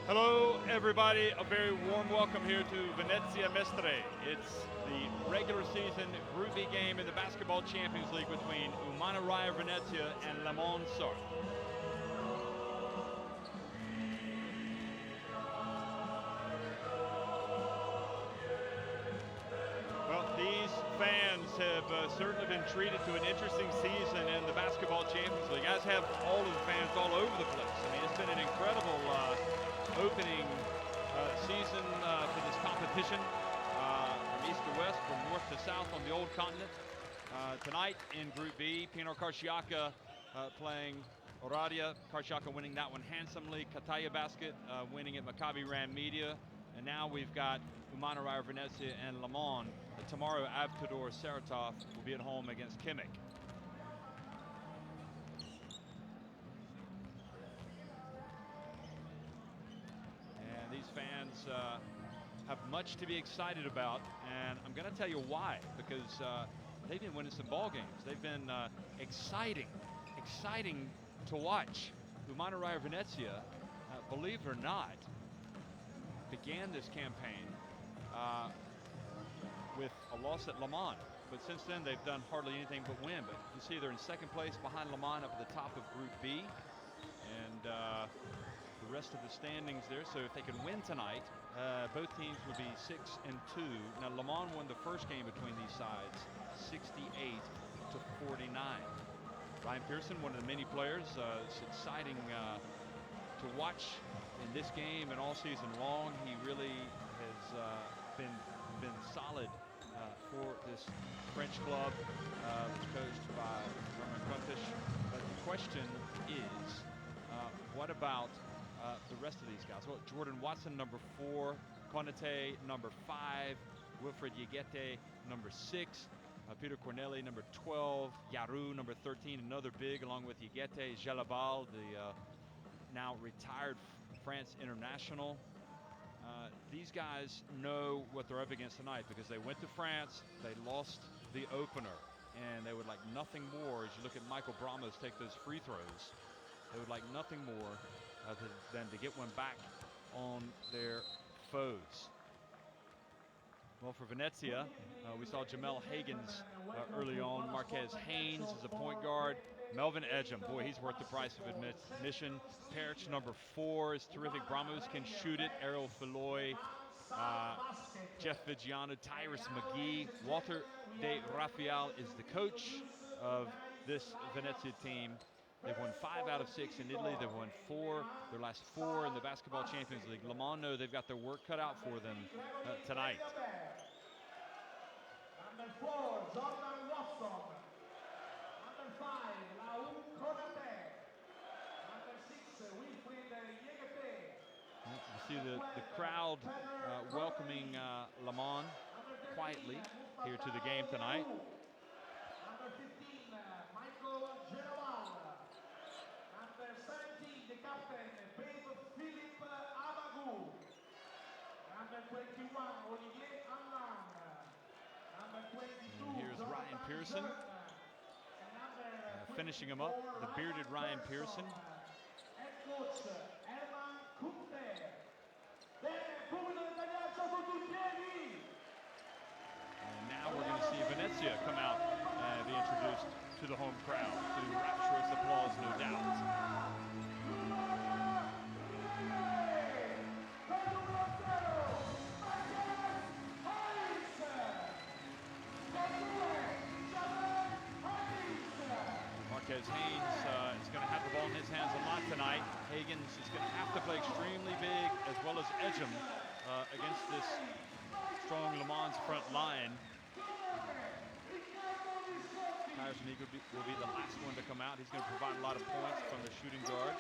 Hello, everybody. A very warm welcome here to Venezia Mestre. It's the regular season Group B game in the Basketball Champions League between Umana Reyer Venezia and Mans Sarthe. Well, these fans have certainly been treated to an interesting season in the Basketball Champions League, as have all of the fans all over the place. I mean, it's been an incredible opening season for this competition, from east to west, from north to south on the old continent. Tonight in Group B, Pinor Karšiaka playing Oradea. Karšiaka winning that one handsomely. Kataya Basket winning at Maccabi Ram Media. And now we've got Umana Reyer Venezia and Mans. Tomorrow, Avtodor Saratov will be at home against Kimmich. And these fans have much to be excited about, and I'm going to tell you why, because they've been winning some ball games. They've been exciting to watch. Umana Reyer Venezia, believe it or not, began this campaign with a loss at Mans, but since then they've done hardly anything but win. But you see they're in second place behind Mans up at the top of Group B, and the rest of the standings there. So if they can win tonight, both teams would be 6-2. Now Mans won the first game between these sides 68-49. Ryan Pearson, one of the many players, it's exciting to watch in this game and all season long. He really has been solid for this French club, coached by Roman Kuntish. But the question is, what about the rest of these guys? Well, Jordan Watson, number 4, Konate, number 5, Wilfred Yegete, number 6, Peter Corneli, number 12, Yaru, number 13, another big, along with Yegete, Jalabal, the now retired France international. These guys know what they're up against tonight because they went to France, they lost the opener, and they would like nothing more. As you look at Michael Bramos take those free throws, they would like nothing more than to get one back on their foes. Well, for Venezia, we saw Jamel Hagens early on. Marquez Haynes is a point guard. Melvin Edgem, boy, he's worth the price of admission. Perich, number 4, is terrific. Bramos can shoot it. Errol Feloy, Jeff Vigiano, Tyrus McGee. Walter de Rafael is the coach of this Venezia team. They've won 5 out of 6 in Italy. They've won 4, their last 4 in the Basketball Champions League. Mans know they've got their work cut out for them tonight. Number 4, Jordan Watson. Number 5, Raul Konate. Number 6, Wilfried Yegete. You see the crowd welcoming Mans quietly here to the game tonight. Number 15, Michael Gerald. Number 17, the captain, Philippe Abagou. Number 21, Olivier Annan. Number 22, and here's Ryan Pearson, finishing him up, the bearded Ryan Pearson. Head coach, Herman Kunte. And now we're going to see Venezia come out and be introduced to the home crowd, to rapturous applause, no doubt. Marquez Haynes is going to have the ball in his hands a lot tonight. Hagens is going to have to play extremely big, as well as Edgem, against this strong Mans front line. Tyrus McGee will be the last one to come out. He's going to provide a lot of points from the shooting guard.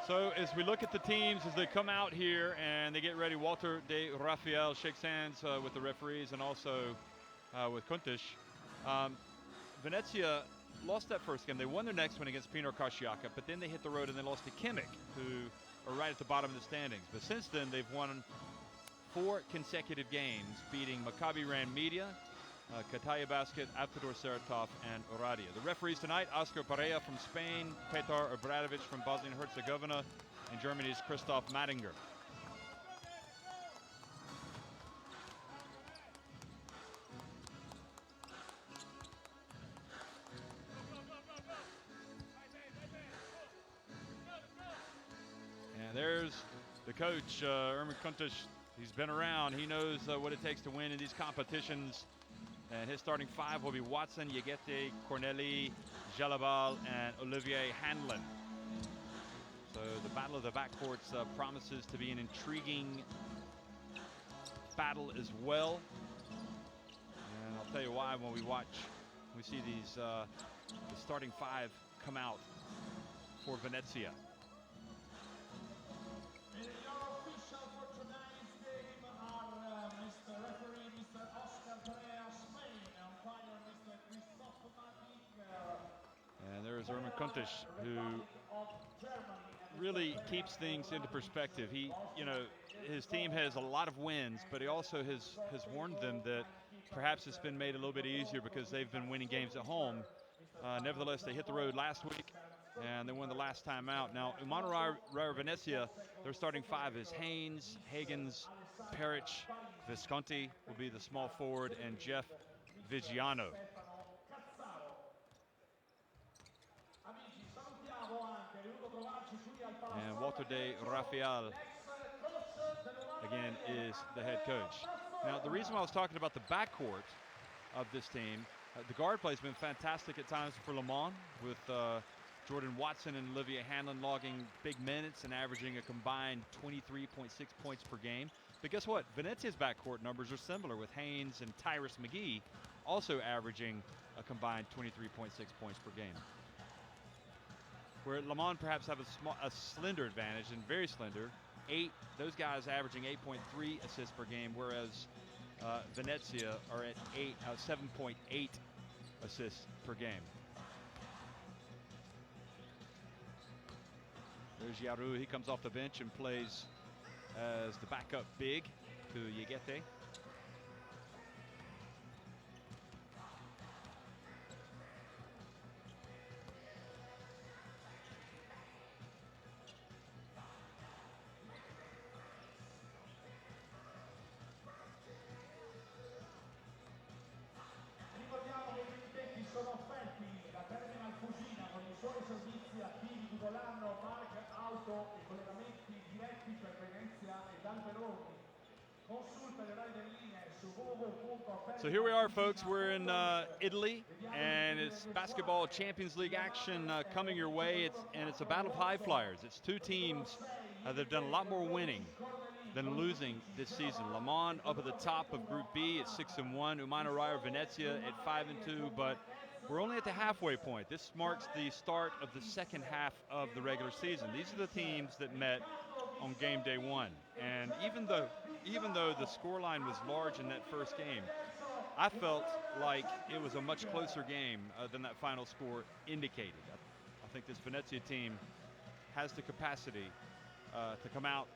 So as we look at the teams as they come out here and they get ready, Walter de Rafael shakes hands with the referees and also with Kuntish. Venezia lost that first game. They won their next one against Pinor Karšiaka, but then they hit the road and they lost to Kimmich, who are right at the bottom of the standings. But since then, they've won 4 consecutive games, beating Maccabi Ran Media, Kataya Basket, Avtodor Saratov, and Oradea. The referees tonight, Oscar Pereira from Spain, Petar Obradovic from Bosnia and Herzegovina, and Germany's Christoph Mattinger. And there's the coach, Ermin Kuntish. He's been around. He knows what it takes to win in these competitions. And his starting 5 will be Watson, Yegete, Corneli, Jalabal, and Olivier Hanlon. So the battle of the backcourts promises to be an intriguing battle as well. And I'll tell you why when we see these the starting 5 come out for Venezia. And there's Ermin Kuntish, who really keeps things into perspective. He, his team has a lot of wins, but he also has warned them that perhaps it's been made a little bit easier because they've been winning games at home. Nevertheless, they hit the road last week, and they won the last time out. Now, Umana Reyer Venezia, their starting 5 is Haynes, Hagens, Peric, Visconti will be the small forward, and Jeff Vigiano. And Walter de Rafael, again, is the head coach. Now, the reason why I was talking about the backcourt of this team, the guard play has been fantastic at times for Le Mans, with Jordan Watson and Olivier Hanlon logging big minutes and averaging a combined 23.6 points per game. But guess what? Venezia's backcourt numbers are similar, with Haynes and Tyrus McGee also averaging a combined 23.6 points per game. Where Le Mans perhaps have a slender advantage, and very slender, those guys averaging 8.3 assists per game, whereas Venezia are at 7.8 assists per game. There's Yaru. He comes off the bench and plays as the backup big to Yegete. So here we are, folks. We're in Italy, and it's basketball Champions League action coming your way. It's a battle of high flyers. It's 2 teams that have done a lot more winning than losing this season. Le Mans up at the top of Group B at 6-1. Umana Reyer Venezia at 5-2, but we're only at the halfway point. This marks the start of the second half of the regular season. These are the teams that met on game day 1, and even though the scoreline was large in that first game, I felt like it was a much closer game than that final score indicated. I think this Venezia team has the capacity to come out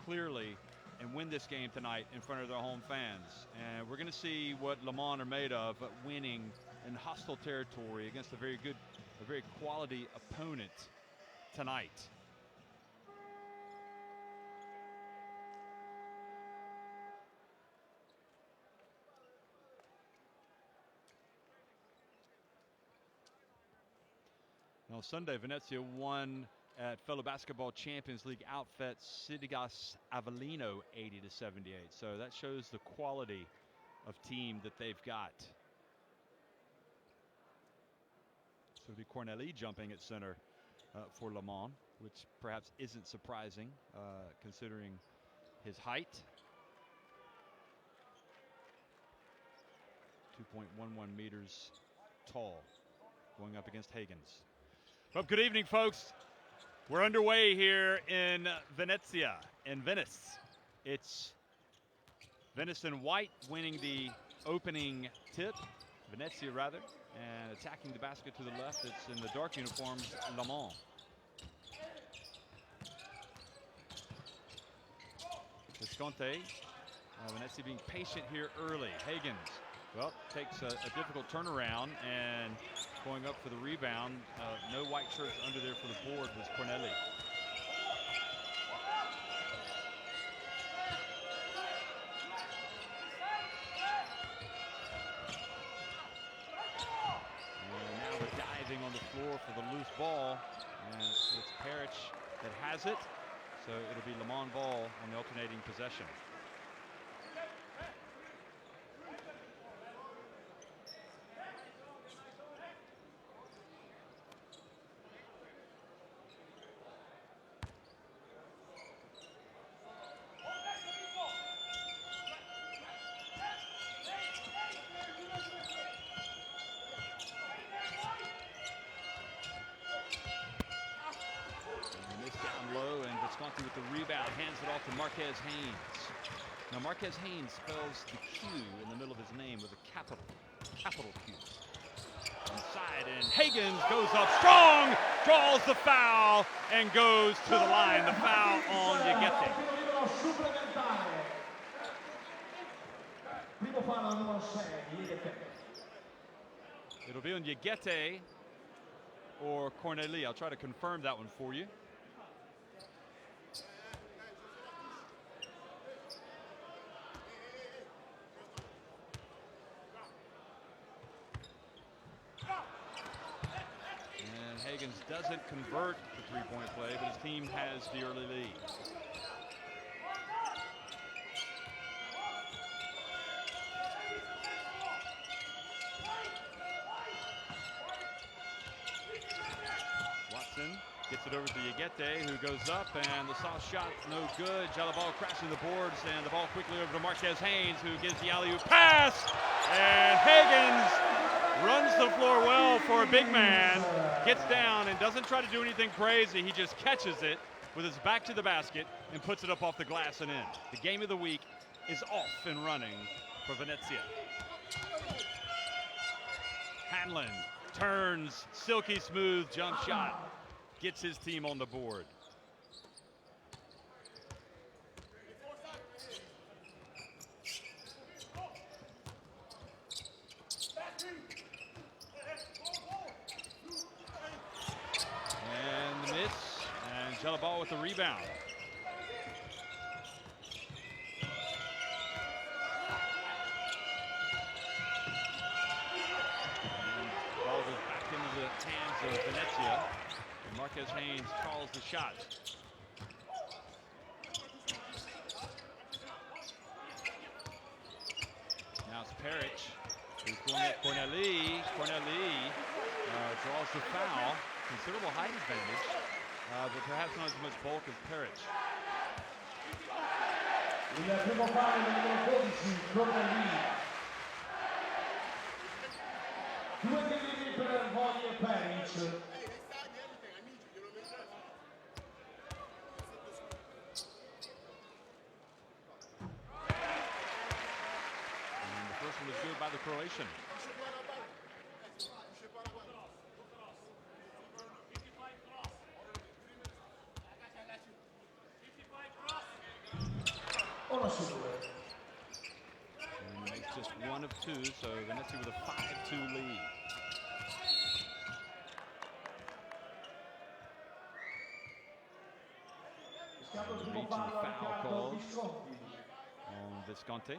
clearly and win this game tonight in front of their home fans. And we're going to see what Le Mans are made of, winning in hostile territory against a very quality opponent tonight. Now, Sunday, Venezia won at fellow basketball Champions League outfit Sidigas Avellino 80-78. So that shows the quality of team that they've got. So it'll be Corneli jumping at center for Le Mans, which perhaps isn't surprising considering his height. 2.11 meters tall, going up against Hagens. Well, good evening, folks. We're underway here in Venezia, in Venice. It's Venice in white winning the opening tip, Venezia rather, And attacking the basket to the left, it's in the dark uniforms, Le Mans. Visconti. Venezia being patient here early. Higgins, well, takes a difficult turnaround and going up for the rebound. No white shirts under there for the board was Corneli. And now we're diving on the floor for the loose ball. And it's Perich that has it. So it'll be Le Mans ball on the alternating possession. Visconti with the rebound, hands it off to Marquez Haynes. Now Marquez Haynes spells the Q in the middle of his name with a capital Q. Inside, and Higgins goes up strong, draws the foul, and goes to the line. The foul on Yegete. It'll be on Yegete or Corneli. I'll try to confirm that one for you. Higgins doesn't convert the three-point play, but his team has the early lead. Watson gets it over to Yegete, who goes up, and the soft shot no good. Jalabal crashing the boards, and the ball quickly over to Marquez Haynes, who gives the alley-oop pass, and Higgins runs the floor well for a big man, gets down and doesn't try to do anything crazy. He just catches it with his back to the basket and puts it up off the glass and in. The game of the week is off and running for Venezia. Hanlon turns, silky smooth jump shot, gets his team on the board. Jalabal with the rebound. And the ball goes back into the hands of Venezia. And Marquez Haynes calls the shot. Now it's Perich who's going at Corneli. Corneli draws the foul. Considerable height advantage. But perhaps not as much bulk as Perich. Il primo fallo del numero 12, Corneli. 2 tiri per Vogli e Perich. And the first one was good by the Croatian. And makes just one of two, so Venezia with a 5-2 lead. Reach and foul calls on Visconti.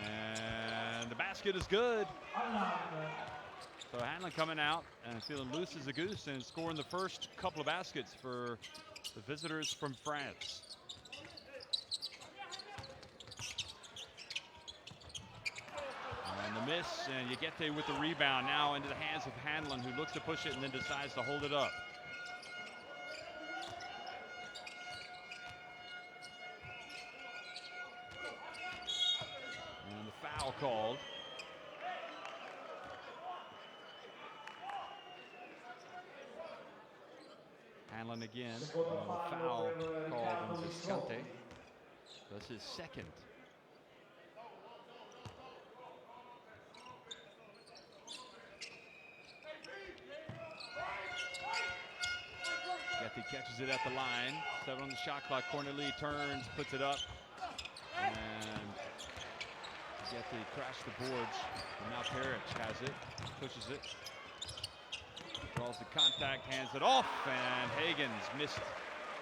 And the basket is good. So Hanlon coming out and feeling loose as a goose and scoring the first couple of baskets for the visitors from France. And the miss, and Yegete with the rebound now into the hands of Hanlon, who looks to push it and then decides to hold it up. Called. Hanlon again. The foul called on Visconti. That's his second. Getty catches it at the line. 7 on the shot clock. Corneli turns, puts it up. And Getty crashed the boards. And now Peric has it, pushes it. Draws the contact, hands it off, and Higgins missed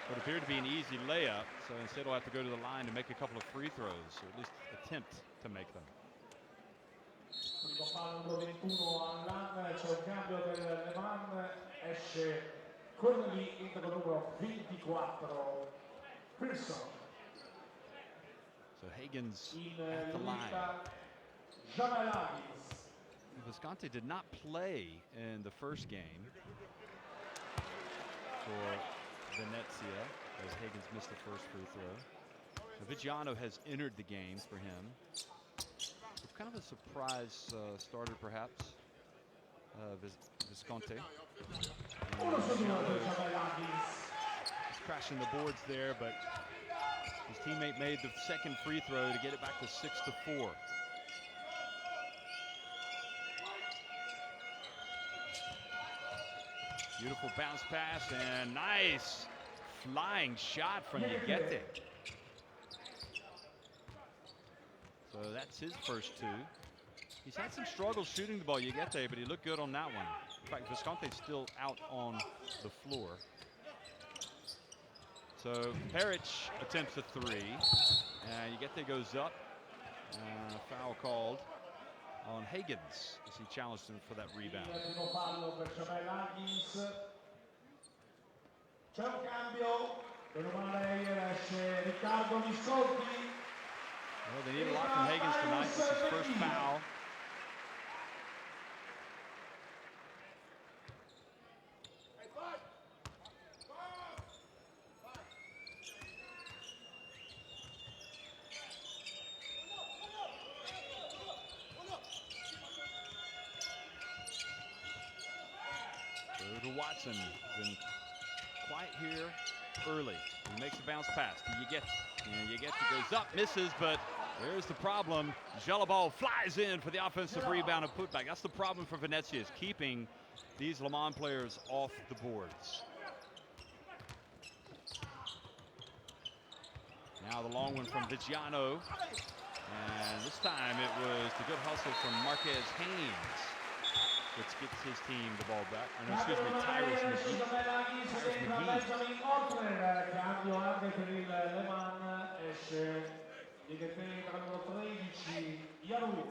what appeared to be an easy layup. So instead he'll have to go to the line to make a couple of free throws, or at least attempt to make them. Primo fallo numero 21 all'An, c'è un cambio per le Mans, esce Corneli, entra con numero 24 Pearson. So Higgins at the line. Visconti did not play in the first game for Venezia, as Higgins missed the first free throw. Vigiano has entered the game for him. It's kind of a surprise starter, perhaps. Visconti. He's crashing the boards there, but his teammate made the second free throw to get it back to 6-4. Beautiful bounce pass and nice flying shot from Yegete. So that's his first two. He's had some struggles shooting the ball, Yegete, but he looked good on that one. In fact, Visconti's still out on the floor. So Peric attempts a three, and Yegete goes up. Foul called on Higgins as he challenged him for that rebound. C'è un cambio per Umana Reyer, esce Riccardo Visconti. Well, they need a lot from Higgins tonight. This is his first foul. To Watson, been quiet here early. He makes a bounce pass to Yegete. And Yegete goes up, misses, but there's the problem. Jalabal flies in for the offensive rebound and putback. That's the problem for Venezia, is keeping these Le Mans players off the boards. Now the long one from Vigiano. And this time it was the good hustle from Marquez Haynes, which gets his team the ball back. Excuse me, Tyrus McGee. Cambio anche per il Le Mans, esce Yegete tra numero 13, Yaru.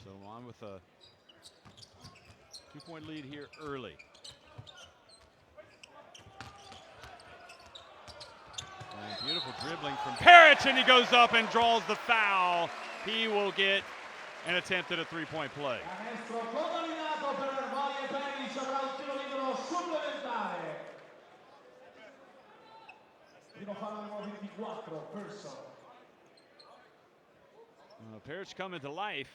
So on with a 2-point lead here early. And beautiful dribbling from Peric, and he goes up and draws the foul. He will get an attempt at a 3-point play. Canestro convalidato per Reyer Venezia, avrà un tiro libero supplementare. Primo fallo numero 24, Pearson. Peric coming to life.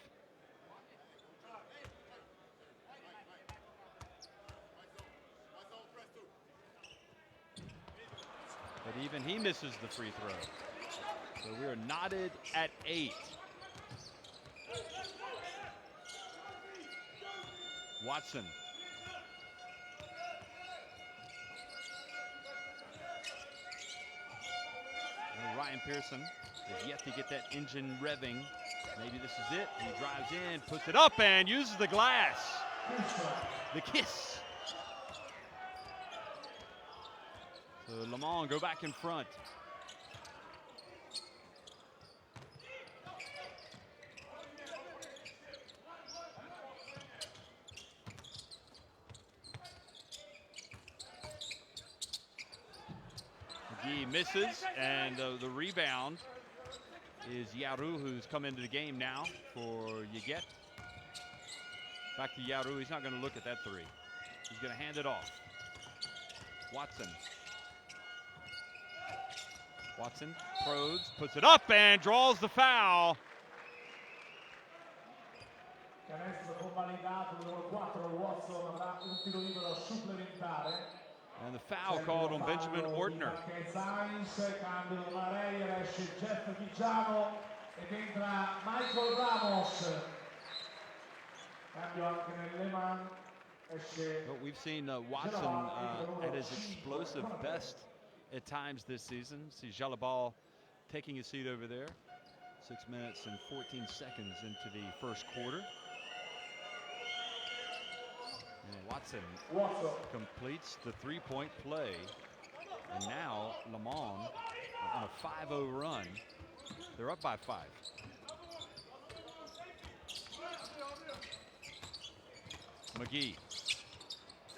But even he misses the free throw. So we are knotted at 8. Watson. And Ryan Pearson is yet to get that engine revving. Maybe this is it. He drives in, puts it up, and uses the glass. The kiss. So Le Mans go back in front. McGee misses, and the rebound is Yaru, who's come into the game now for Yegete. Back to Yaru. He's not going to look at that three. He's going to hand it off. Watson. Watson throws, puts it up, and draws the foul. Canestro convalidato, numero 4, Watson avrà un tiro libero supplementare. And the foul called on Benjamin Ortner. Cambio Umana Reyer, esce Jeff Vigiano ed entra Michael Ramos. Cambio anche nel Mans. But we've seen Watson at his explosive best at times this season. See Jalabal taking a seat over there. 6 minutes and 14 seconds into the first quarter. And Watson completes the three-point play. And now Le Mans on a 5-0 run. They're up by 5. McGee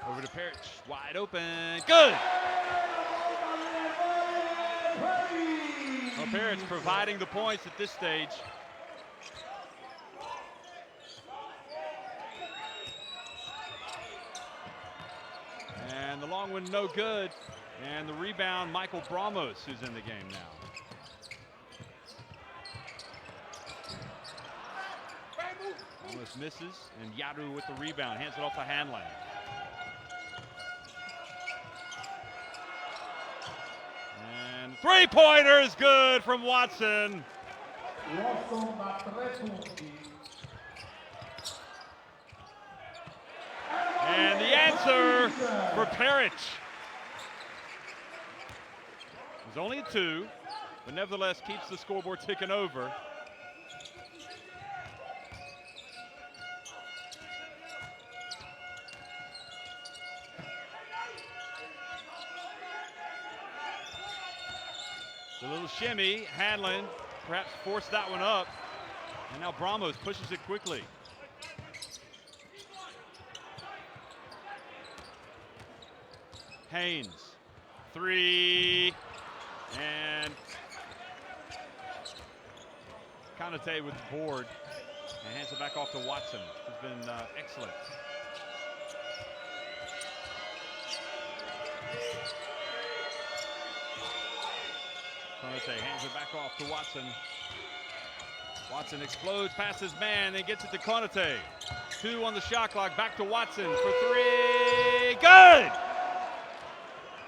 over to Parrish, wide open, good! Well, Parrish providing the points at this stage. And the long one no good. And the rebound, Michael Bramos, who's in the game now. Almost misses, and Yaru with the rebound, hands it off to Hanlon. And three-pointer is good from Watson. And the answer for Parrish. It was only a 2, but nevertheless keeps the scoreboard ticking over. The little shimmy, Hanlon perhaps forced that one up, and now Bramos pushes it quickly. Haynes, 3, and Konate with the board, and hands it back off to Watson, who's been excellent. Konate hands it back off to Watson. Watson explodes past his man and gets it to Konate. 2 on the shot clock, back to Watson for 3, good!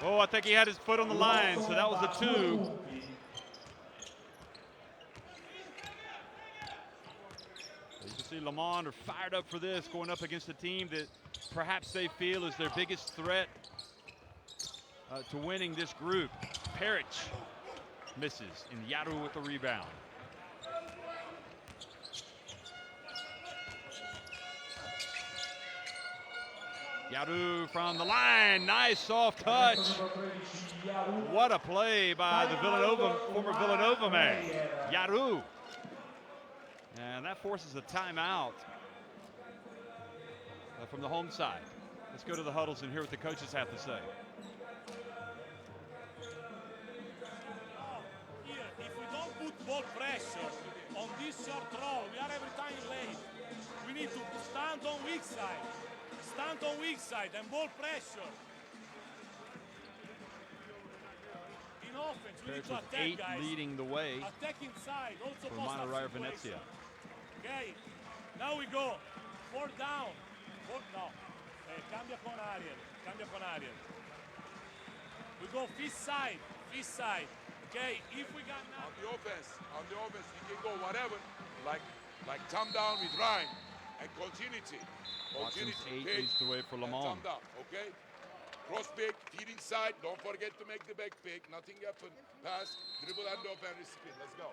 Oh, I think he had his foot on the line, so that was a 2. You can see Le Mans are fired up for this, going up against a team that perhaps they feel is their biggest threat to winning this group. Parrish misses, and Yaru with the rebound. Yaru from the line, nice soft touch. What a play by the former Villanova man, Yaru. And that forces a timeout from the home side. Let's go to the huddles and hear what the coaches have to say. Ball pressure on this short throw. We are every time late. We need to stand on weak side. Stand on weak side and ball pressure. In offense, we need to attack, 8 guys. leading the way attack inside. Also for Umana Reyer Venezia. Okay, now we go. 4 down. 4 down. Cambia con Ariel. Cambia con Ariel. We go fifth side. Fifth side. Okay, if we got now. On the offense, you can go whatever, like thumb down with Ryan and continuity. Watson's 8 leads the way for Le Mans. Thumb down, okay? Cross pick, feed inside. Don't forget to make the back pick. Nothing happened. Pass, dribble, hand off, and spin. Let's go.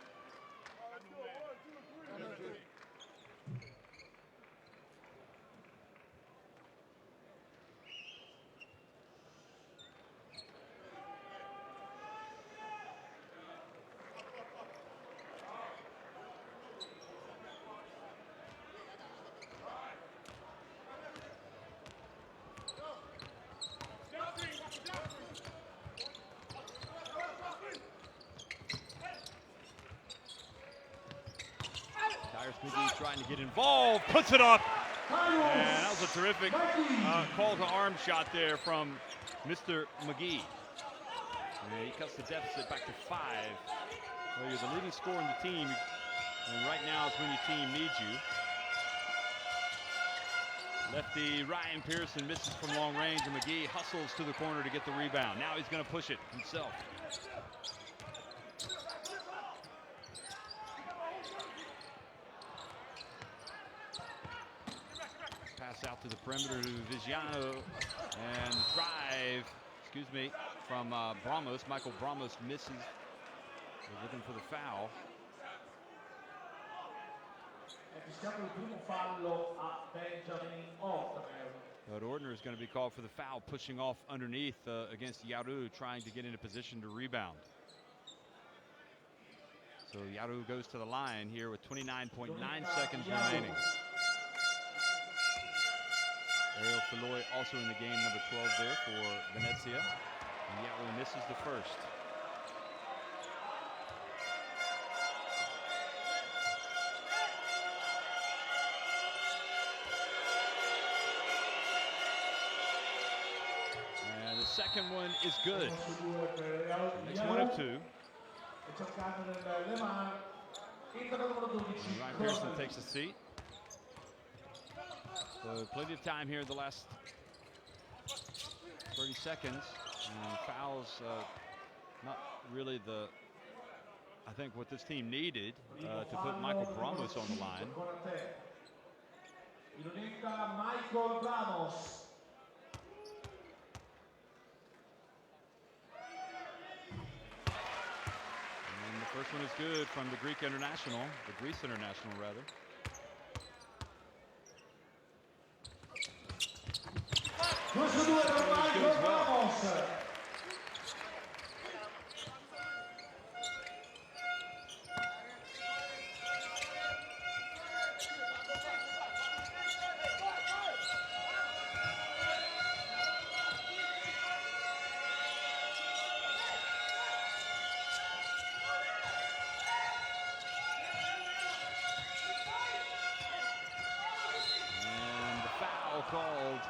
McGee trying to get involved, puts it up, and that was a terrific call to arm shot there from Mr. McGee. And he cuts the deficit back to 5. Well, you're the leading scorer in the team, and right now is when your team needs you. Lefty Ryan Pearson misses from long range, and McGee hustles to the corner to get the rebound. Now he's going to push it himself. Pass out to the perimeter to Vigiano, and drive, from Bramos. Michael Bramos misses. They're looking for the foul. But Ordner is going to be called for the foul, pushing off underneath against Yaru, trying to get into position to rebound. So Yaru goes to the line here with 29.9 seconds remaining. Ariel Feloy also in the game, number 12 there for Venezia. And Yaru misses the first. And the second one is good. Makes one of two. And Ryan Pearson takes a seat. So plenty of time here in the last 30 seconds. And fouls, not really I think what this team needed to put Michael Bramos on the line. Michael Bramos. And the first one is good from the Greece International rather. And the foul called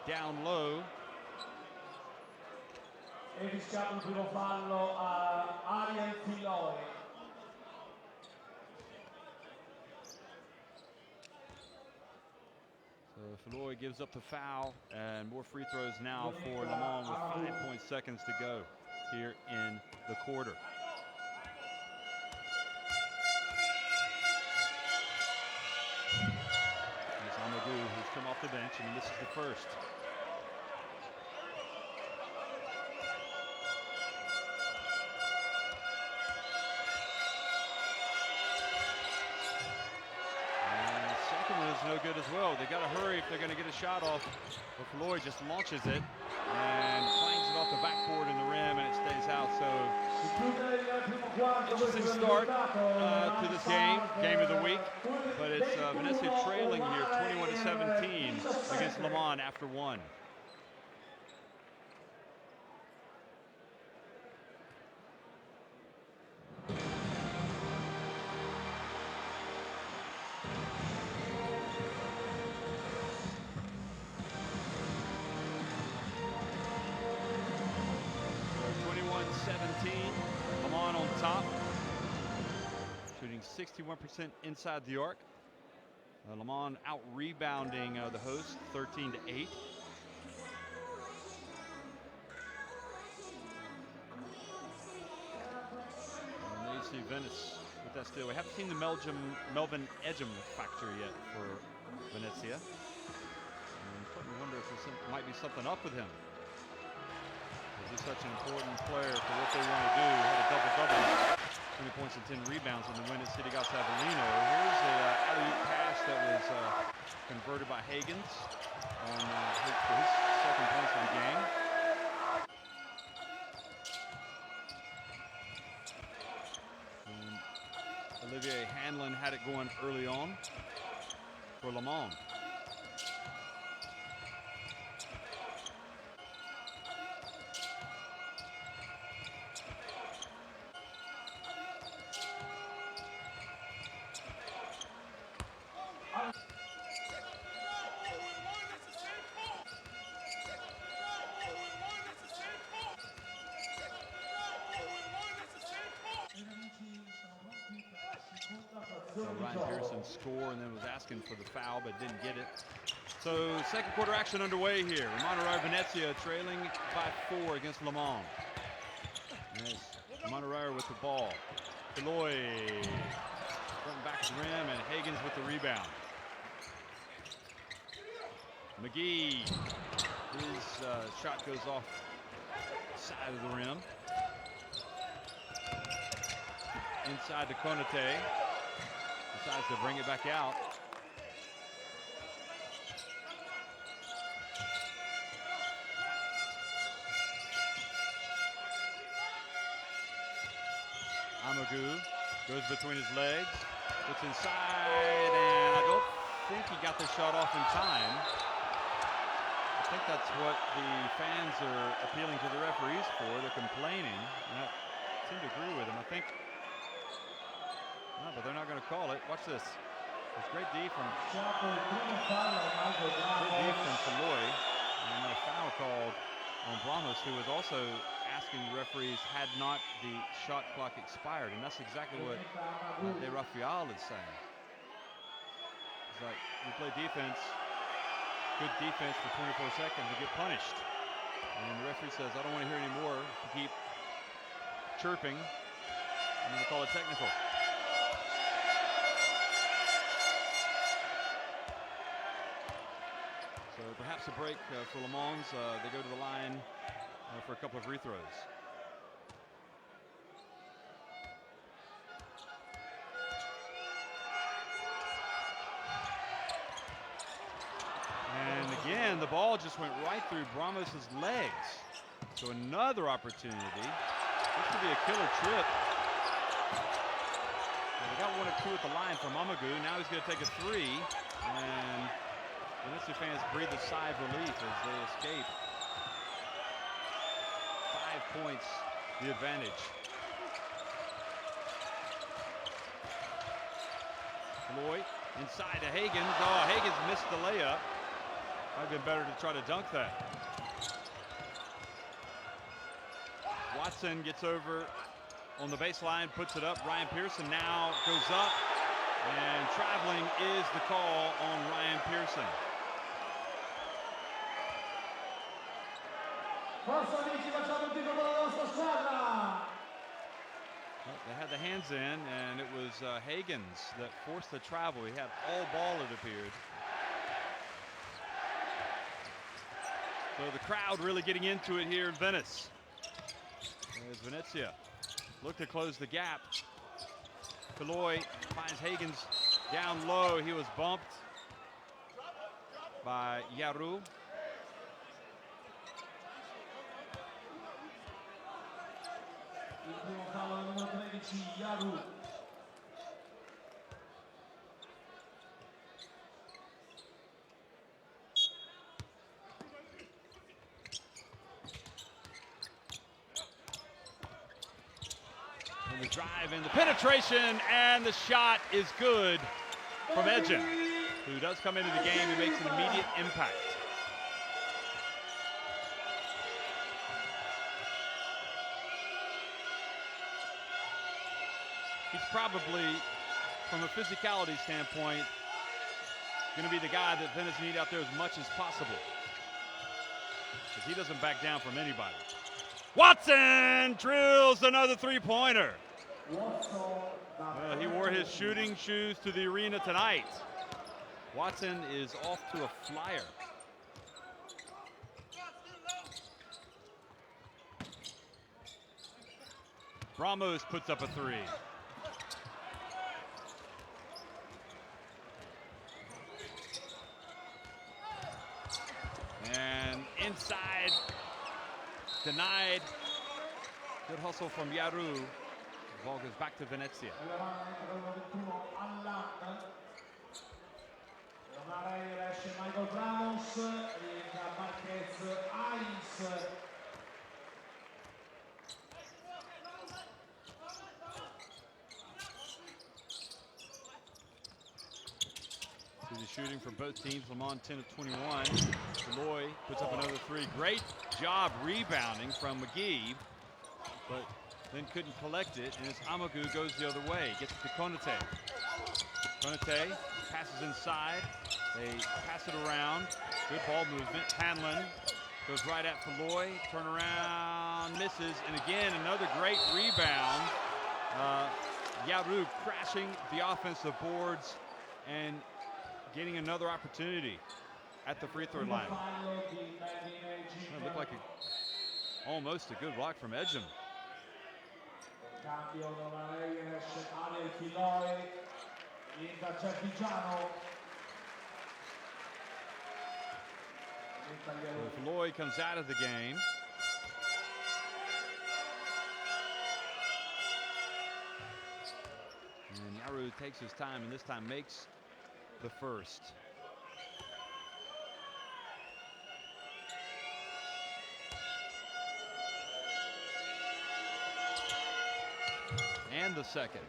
down low. E fischiato il primo fallo a Ariel Feloy. So Feloy gives up the foul, and more free throws now for Le Mans with 5 seconds to go here in the quarter. It's Amadou who's come off the bench, and he misses the first. No good as well. They got to hurry if they're going to get a shot off. But Floyd just launches it and clangs it off the backboard in the rim, and it stays out. So interesting start to this game of the week. But it's Venezia trailing here 21-17 against Le Mans after one. Le Mans on top, shooting 61% inside the arc. Le Mans out rebounding the host 13-8. And there you see Venice with that steal. We haven't seen the Melvin Ejim factor yet for Venezia. I'm starting to wonder if there might be something up with him. He's such an important player for what they want to do. Had a double-double, 20 points and 10 rebounds in the win at City Gas Avellino. Here's a alley-oop pass that was converted by Higgins on for his second points of the game. And Olivier Hanlon had it going early on for Le Mans. Ryan Pearson score and then was asking for the foul but didn't get it. So second quarter action underway here. Umana Reyer Venezia trailing by 4 against Le Mans. Yes, Umana Reyer with the ball. Eloy going back to the rim and Higgins with the rebound. McGee, his shot goes off the side of the rim. Inside to Konate. Decides to bring it back out. Amagu goes between his legs. Gets inside, and I don't think he got the shot off in time. I think that's what the fans are appealing to the referees for. They're complaining. And I seem to agree with them. I think. No, but they're not going to call it. Watch this. There's great D from Eloy, and a foul called on Bramos, who was also asking the referees had not the shot clock expired, and that's exactly what De Rafael is saying. It's like we play defense, good defense for 24 seconds, we get punished, and the referee says, I don't want to hear any more. If you keep chirping, I'm going to call it technical. So perhaps a break for Le Mans. They go to the line for a couple of free throws. And again, the ball just went right through Bramos' legs. So another opportunity. This could be a killer trip. They got 1 or 2 at the line from Amagu. Now he's going to take a 3. And Venezia fans breathe a sigh of relief as they escape. 5 points, the advantage. Lloyd inside to Higgins. Oh, Higgins missed the layup. Might have been better to try to dunk that. Watson gets over on the baseline, puts it up. Ryan Pearson now goes up, and traveling is the call on Ryan Pearson. Well, they had the hands in, and it was Higgins that forced the travel. He had all ball, it appeared. So the crowd really getting into it here in Venice. As Venezia look to close the gap. Eloy finds Higgins down low. He was bumped by Yaru. And the drive and the penetration, and the shot is good from Edgen, who does come into the game and makes an immediate impact. He's probably, from a physicality standpoint, going to be the guy that Venice need out there as much as possible, because he doesn't back down from anybody. Watson drills another three-pointer. He wore his shooting shoes to the arena tonight. Watson is off to a flyer. Bramos puts up a 3. And inside, denied. Good hustle from Yaru. The ball goes back to Venezia. See the shooting from both teams. Le Mans 10 of 21. Eloy puts up another 3. Great job rebounding from McGee, but then couldn't collect it, and as Amagu goes the other way, gets to Konate. Konate passes inside. They pass it around. Good ball movement. Hanlon goes right at Falloy. Turn around, misses. And again, another great rebound. Yaru crashing the offensive boards and getting another opportunity at the free throw line. It looked like almost a good block from Edgem. So Floyd comes out of the game. And Yaru takes his time and this time makes the first. And the second.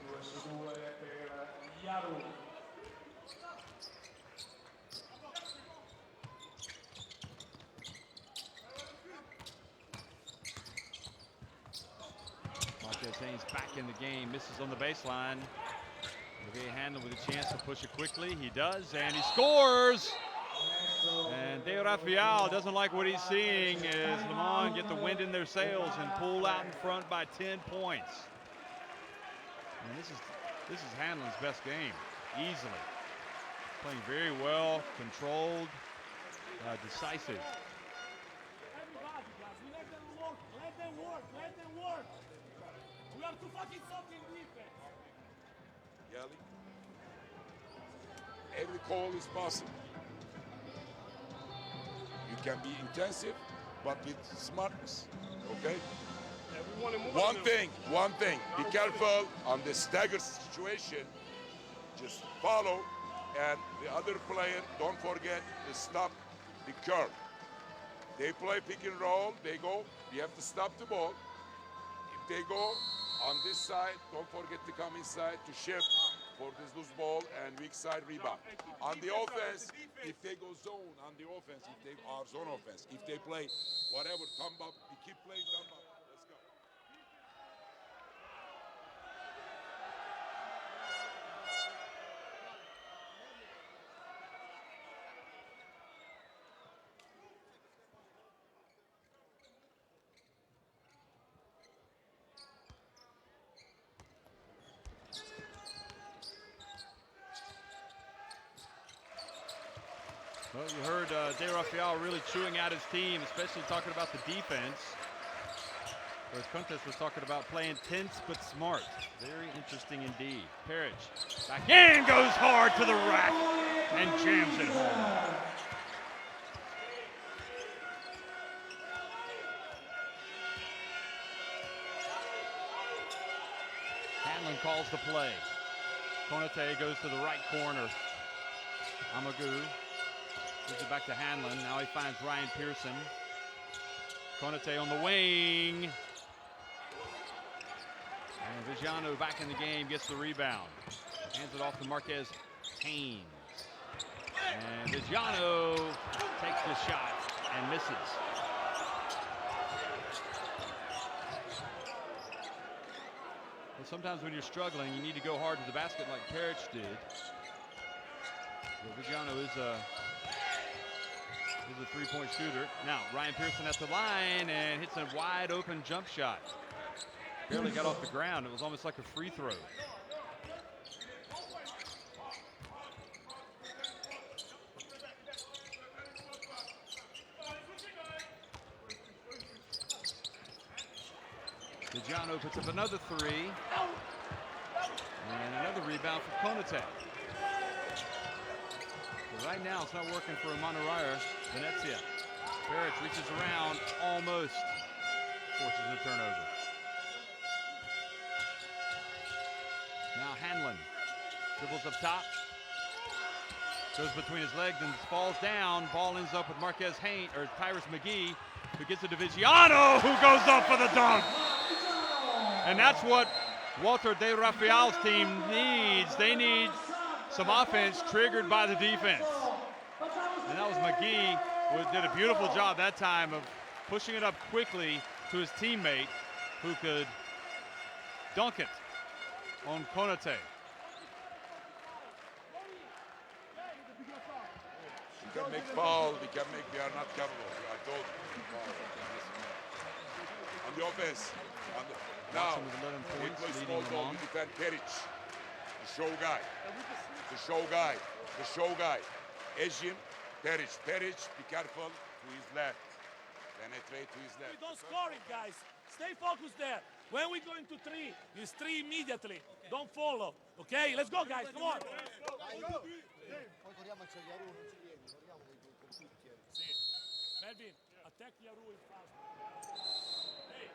Marquez Haynes back in the game, misses on the baseline. Olivier Handel with a chance to push it quickly. He does, and he scores! And De Rafael doesn't like what he's seeing as Le Mans get the wind in their sails and pull out in front by 10 points. And this is Hanlon's best game, easily. Playing very well, controlled, decisive. Everybody, guys, we let them work, let them work, let them work. We have to fucking something defense. Yelling. Every call is possible. You can be intensive, but with smartness, okay? One thing, be careful on the stagger situation. Just follow, and the other player, don't forget to stop the curve. They play pick and roll, they go, you have to stop the ball. If they go on this side, don't forget to come inside to shift for this loose ball and weak side rebound. On the offense, if they go zone on the offense, if they are zone offense, if they play whatever, thumb up, you keep playing thumb up. Let's go. Well, you heard De Rafael really chewing out his team, especially talking about the defense. Whereas Contes was talking about playing tense but smart. Very interesting indeed. Perich back in, goes hard to the rack and jams it home. Hanlon calls the play. Konate goes to the right corner. Amagou gives it back to Hanlon. Now he finds Ryan Pearson. Konate on the wing. And Viggiano back in the game, gets the rebound. Hands it off to Marquez Haynes. And Viggiano takes the shot and misses. Well, sometimes when you're struggling, you need to go hard to the basket like Perich did. But Viggiano is a three-point shooter. Now, Ryan Pearson at the line and hits a wide open jump shot. Barely got off the ground. It was almost like a free throw. Viggiano puts up another three. And another rebound for Konate. But right now, it's not working for Umana Reyer Venezia. Perich reaches around, almost forces a turnover. Now Hanlon dribbles up top, goes between his legs and falls down. Ball ends up with Marquez Haynes or Tyrus McGee, who gets it to Viggiano, who goes up for the dunk. And that's what Walter De Rafael's team needs. They need some offense triggered by the defense. And that was McGee, who did a beautiful job that time of pushing it up quickly to his teammate, who could dunk it on Konate. can make foul, we are not capable. I told you. On the offense. Now, Watson with 11 we points, play leading small ball, Mans. we defend Peric. The show guy. The show guy. The show guy. Ejim, Peric. Peric, be careful to his left. Penetrate to his left. We don't score it, guys. Stay focused there. When we go into three, it's three immediately. Don't follow. Okay? Let's go, guys. Come on. Poi corriamo a Ciagliaru, non ci vieni, corriamo con tutti. Sì. Melvin, attack Yaru in fast. Hey.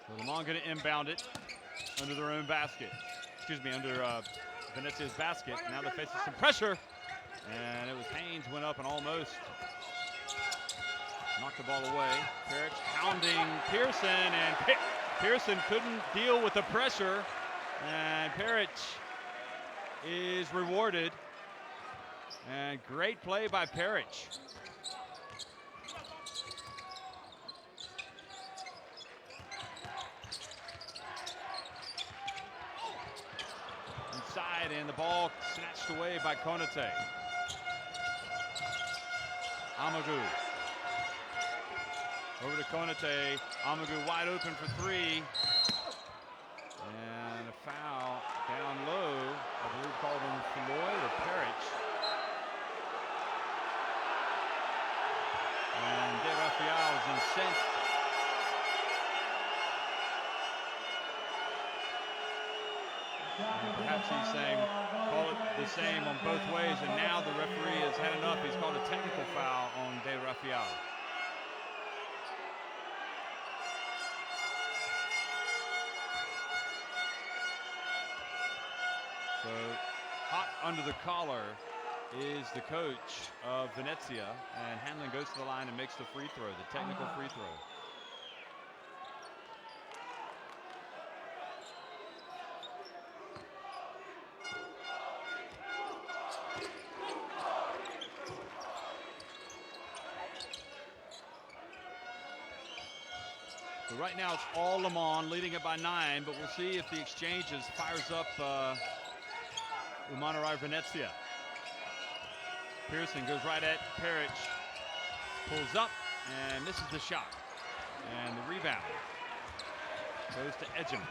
So Le Mans going to inbound it under their own basket. Excuse me, under Venezia's basket. Now they're facing some pressure. And it was Haynes went up and almost knocked the ball away. Peric pounding Pearson, and Pearson couldn't deal with the pressure. And Peric is rewarded. And great play by Peric. Inside, and the ball snatched away by Konate. Amadou. Over to Konate. Amadou wide open for three. And a foul down low. I believe called on Floyd or Peric. And De Raphael is incensed. And perhaps he's saying, call it the same on both ways, and now the referee has had enough. He's called a technical foul on De Raphael. So, hot under the collar is the coach of Venezia, and Hanlon goes to the line and makes the free throw, the technical free throw. So right now it's all Le Mans leading it by 9, but we'll see if the exchanges fires up Umana Reyer Venezia. Pearson goes right at Peric, pulls up and misses the shot. And the rebound goes to Ejim.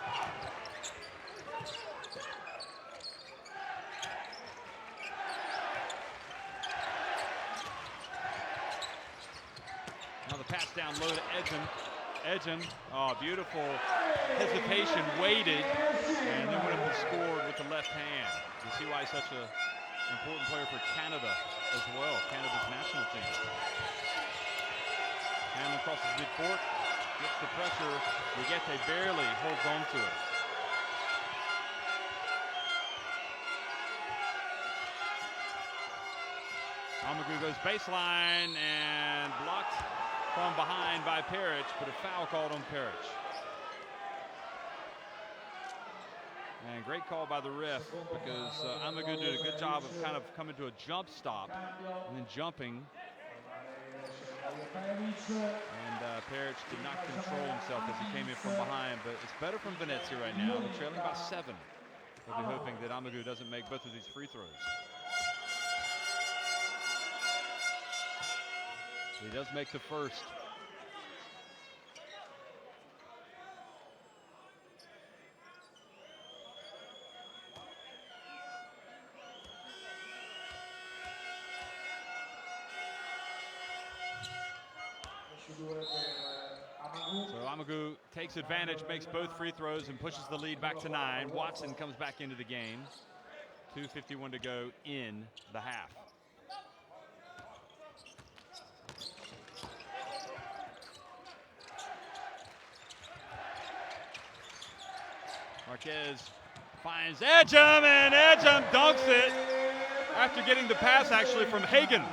Now the pass down low to Ejim. Ejim, oh, beautiful hesitation, waited, and then went up and scored with the left hand. You see why he's such an important player for Canada as well, Canada's national team. Hanlon crosses midcourt, gets the pressure. Rigette barely holds on to it. Amadou goes baseline and blocked from behind by Peric, but a foul called on Peric. And great call by the ref, because Amadou did a good job of kind of coming to a jump stop and then jumping. And Peric did not control himself as he came in from behind, but it's better from Venezia right now. They're trailing by 7. They'll be hoping that Amadou doesn't make both of these free throws. He does make the first. So Amadou takes advantage, makes both free throws, and pushes the lead back to 9. Watson comes back into the game. 2:51 to go in the half. Marquez finds Ejim, and Ejim dunks it after getting the pass actually from Higgins.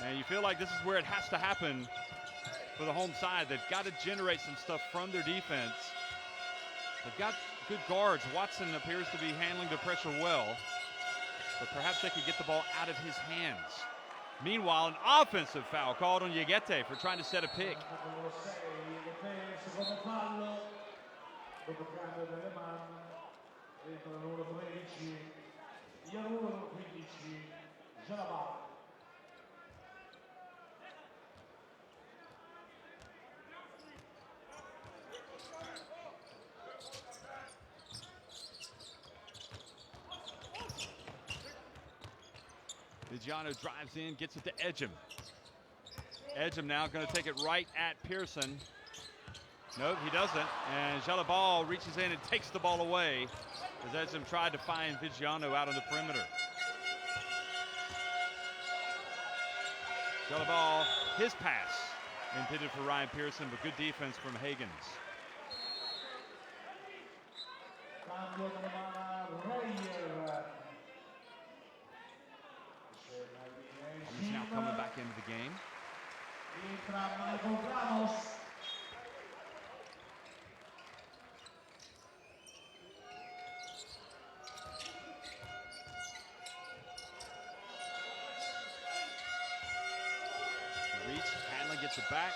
And you feel like this is where it has to happen for the home side. They've got to generate some stuff from their defense They've got good guards. Watson appears to be handling the pressure well, but perhaps they could get the ball out of his hands. Meanwhile, an offensive foul called on Yegete for trying to set a pick. Vigiano drives in, gets it to Edgem. Edgem now going to take it right at Pearson. Nope, he doesn't. And Jalabal reaches in and takes the ball away as Edgem tried to find Vigiano out on the perimeter. Jalabal, his pass intended for Ryan Pearson, but good defense from Higgins. He's now coming back into the game. Reach, Hanlon gets it back,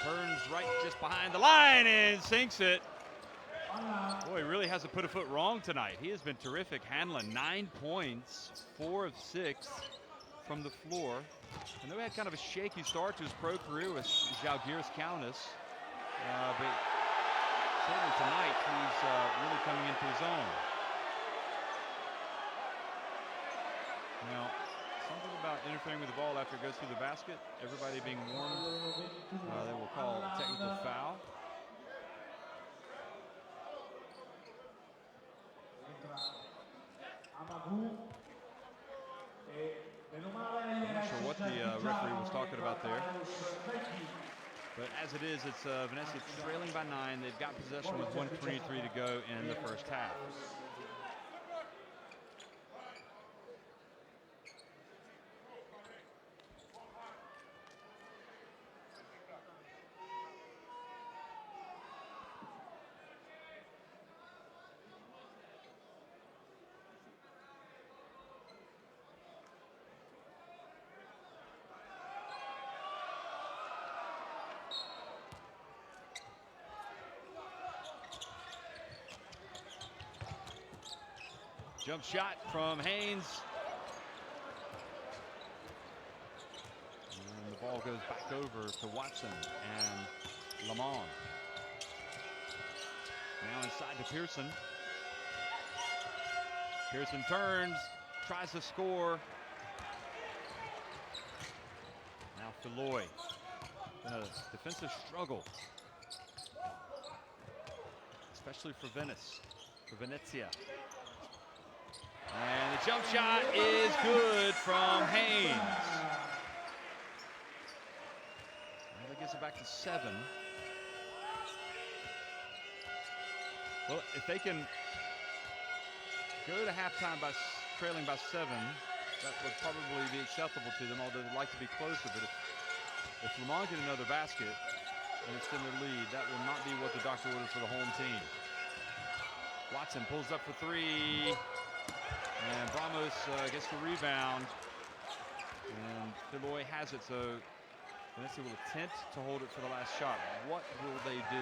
turns right just behind the line and sinks it. Boy, he really hasn't put a foot wrong tonight. He has been terrific. Hanlon, 9 points, 4 of 6 from the floor. I know he had kind of a shaky start to his pro career with Žalgiris Kaunas, but certainly tonight he's really coming into his own. Now, something about interfering with the ball after it goes through the basket, everybody being warned, they will call a technical foul. I'm not sure what the referee was talking about there. But as it is, it's Venezia trailing by 9. They've got possession with 1:23 to go in the first half. Jump shot from Haynes. And the ball goes back over to Watson and Lamont. Now inside to Pearson. Pearson turns, tries to score. Now Filloy. A defensive struggle, especially for Venezia. And the jump shot is good from Haynes. Well, that gets it back to 7. Well, if they can go to halftime by trailing by 7, that would probably be acceptable to them, although they'd like to be closer. But if Lamont get another basket and extend their lead, that will not be what the doctor ordered for the home team. Watson pulls up for 3. And Bramos gets the rebound, and Filloy has it, so Venezia will attempt to hold it for the last shot. What will they do?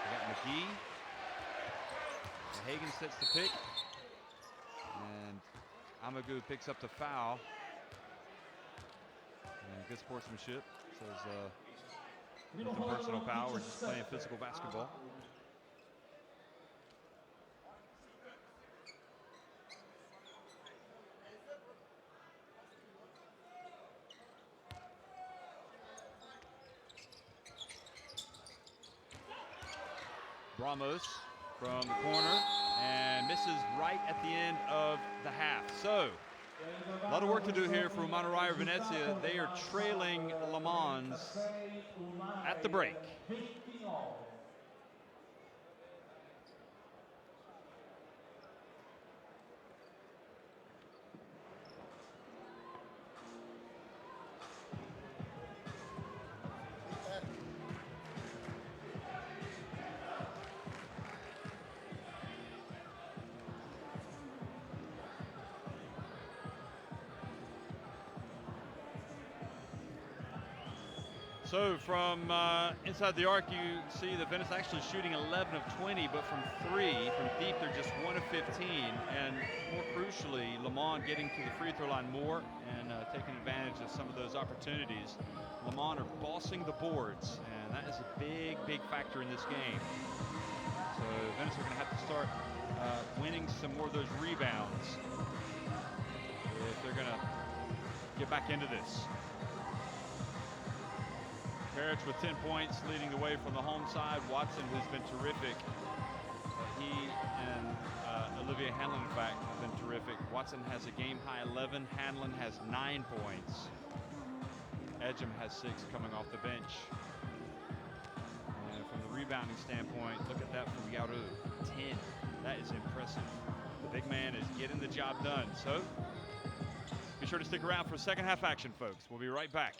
They got McGee. Hagen sets the pick, and Amagu picks up the foul. And good sportsmanship. Says nothing personal foul, we're just playing physical basketball. Bramos from the corner and misses right at the end of the half. So, a lot of work to do here for Umana Reyer Venezia. They are trailing Le Mans at the break. So from inside the arc, you see that Venice actually shooting 11 of 20, but from 3, from deep, they're just 1 of 15. And more crucially, Le Mans getting to the free throw line more and taking advantage of some of those opportunities. Le Mans are bossing the boards, and that is a big, big factor in this game. So Venice are going to have to start winning some more of those rebounds if they're going to get back into this. Perich with 10 points, leading the way from the home side. Watson, who's been terrific. He and Olivier Hanlon, in fact, have been terrific. Watson has a game-high 11. Hanlon has 9 points. Edgem has 6 coming off the bench. And from the rebounding standpoint, look at that from Yaru, 10. That is impressive. The big man is getting the job done. So be sure to stick around for second half action, folks. We'll be right back.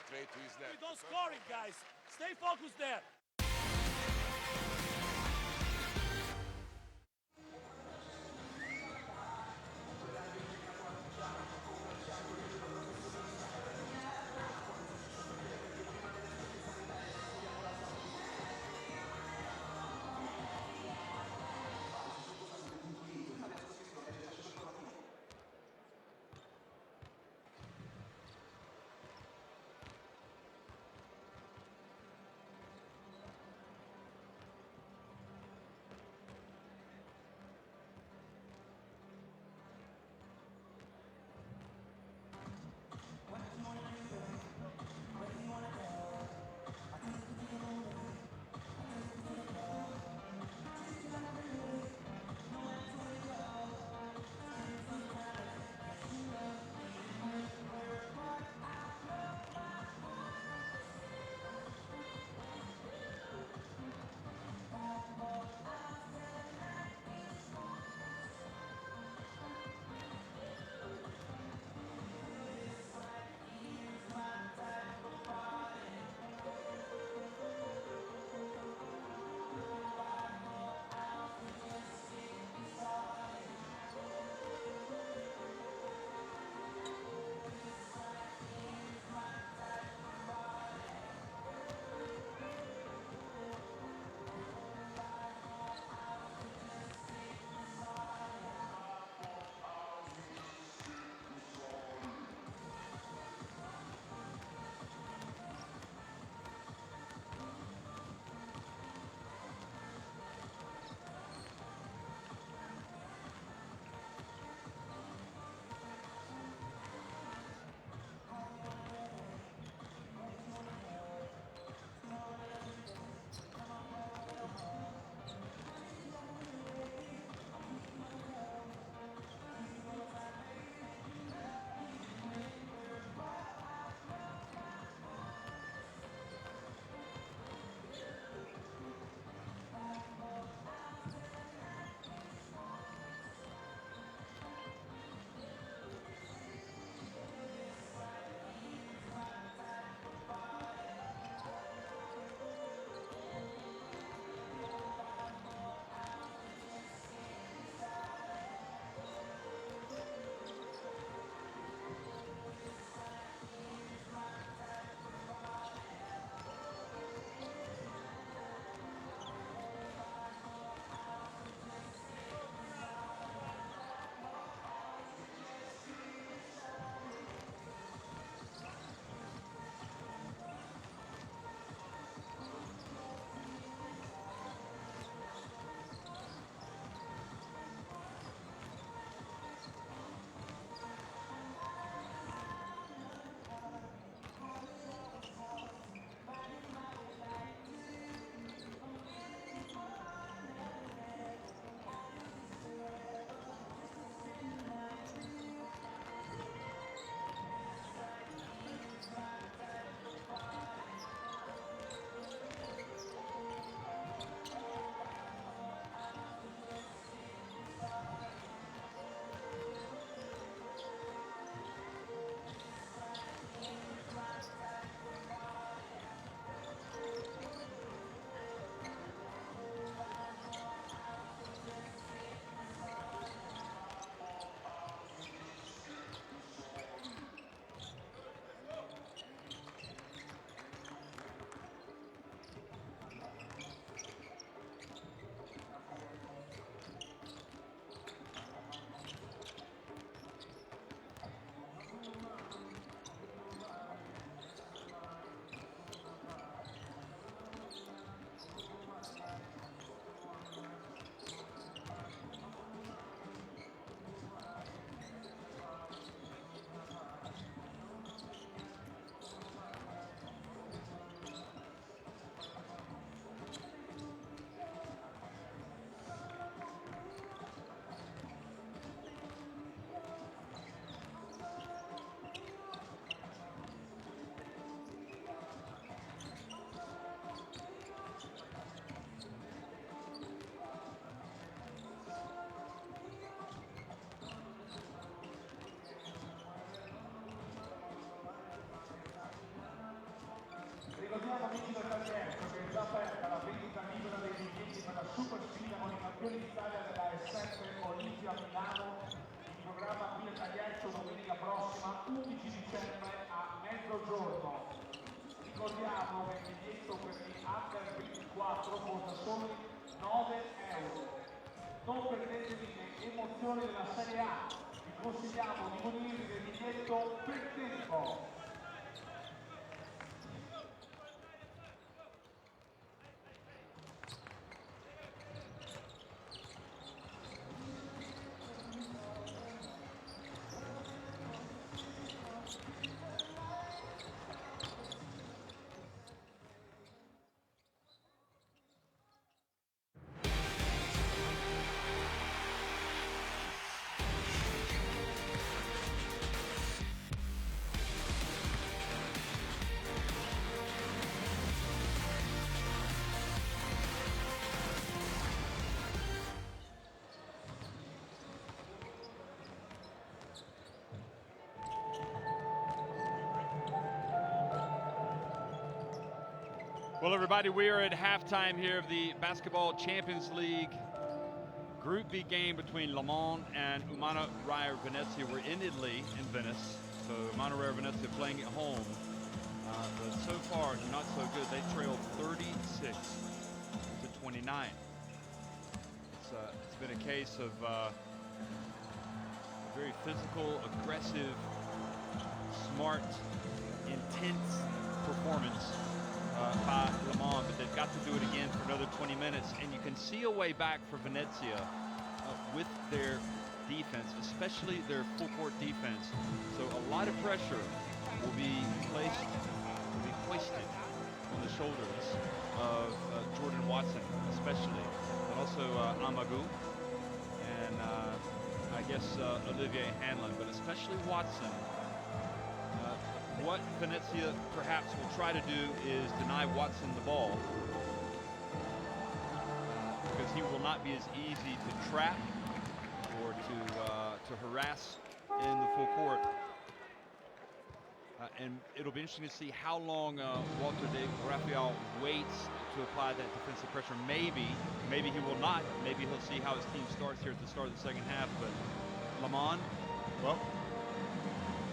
Penetrate to his left. Don't score it, guys. Stay focused there. d'Italia della S7 Olimpia Milano, in programma qui a Cagliaccio domenica prossima 11 dicembre a mezzogiorno. Ricordiamo che il biglietto per gli Under 24 costa solo 9 euro. Non perdetevi le emozioni della Serie A, vi consigliamo di munirvi del biglietto per tempo. Well, everybody, we are at halftime here of the Basketball Champions League Group B game between Mans and Umana Reyer Venezia. We're in Italy, in Venice. So Umana Reyer Venezia playing at home. But so far, not so good. They trailed 36-29. It's been a case of a very physical, aggressive, smart, intense performance by Mans, but they've got to do it again for another 20 minutes. And you can see a way back for Venezia with their defense, especially their full court defense. So a lot of pressure will be hoisted on the shoulders of Jordan Watson, especially, and also Amagu, and I guess Olivier Hanlon, but especially Watson. What Venezia perhaps will try to do is deny Watson the ball, because he will not be as easy to trap or to harass in the full court. And it'll be interesting to see how long Walter de Raphael waits to apply that defensive pressure. Maybe he will not. Maybe he'll see how his team starts here at the start of the second half. But Mans, well,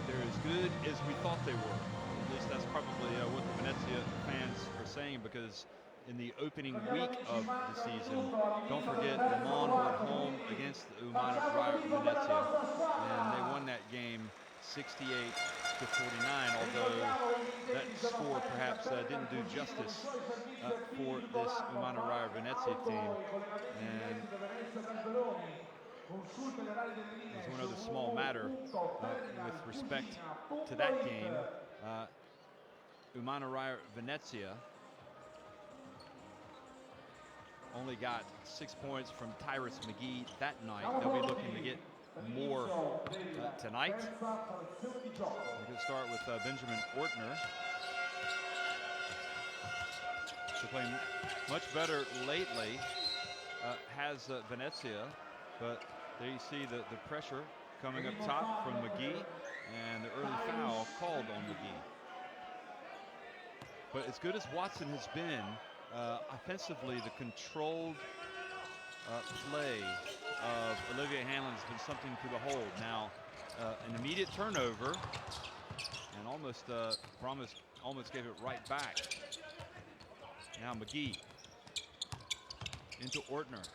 they're as good as we thought they were. At least that's probably what the Venezia fans are saying, because in the opening week of the season, don't forget, Mans were at home against Umana Reyer Venezia, and they won that game 68-49, although that score perhaps didn't do justice for this Umana Reyer Venezia team. And there's one other small matter with respect to that game. Umana Reyer Venezia only got 6 points from Tyrus McGee that night. They'll be looking to get more tonight. We're going to start with Benjamin Ortner. They're playing much better lately, has Venezia, but there you see the pressure coming up top from McGee, and the early foul called on McGee. But as good as Watson has been, offensively, the controlled play of Olivier Hanlon has been something to behold. Now, an immediate turnover, and almost gave it right back. Now McGee into Ortner.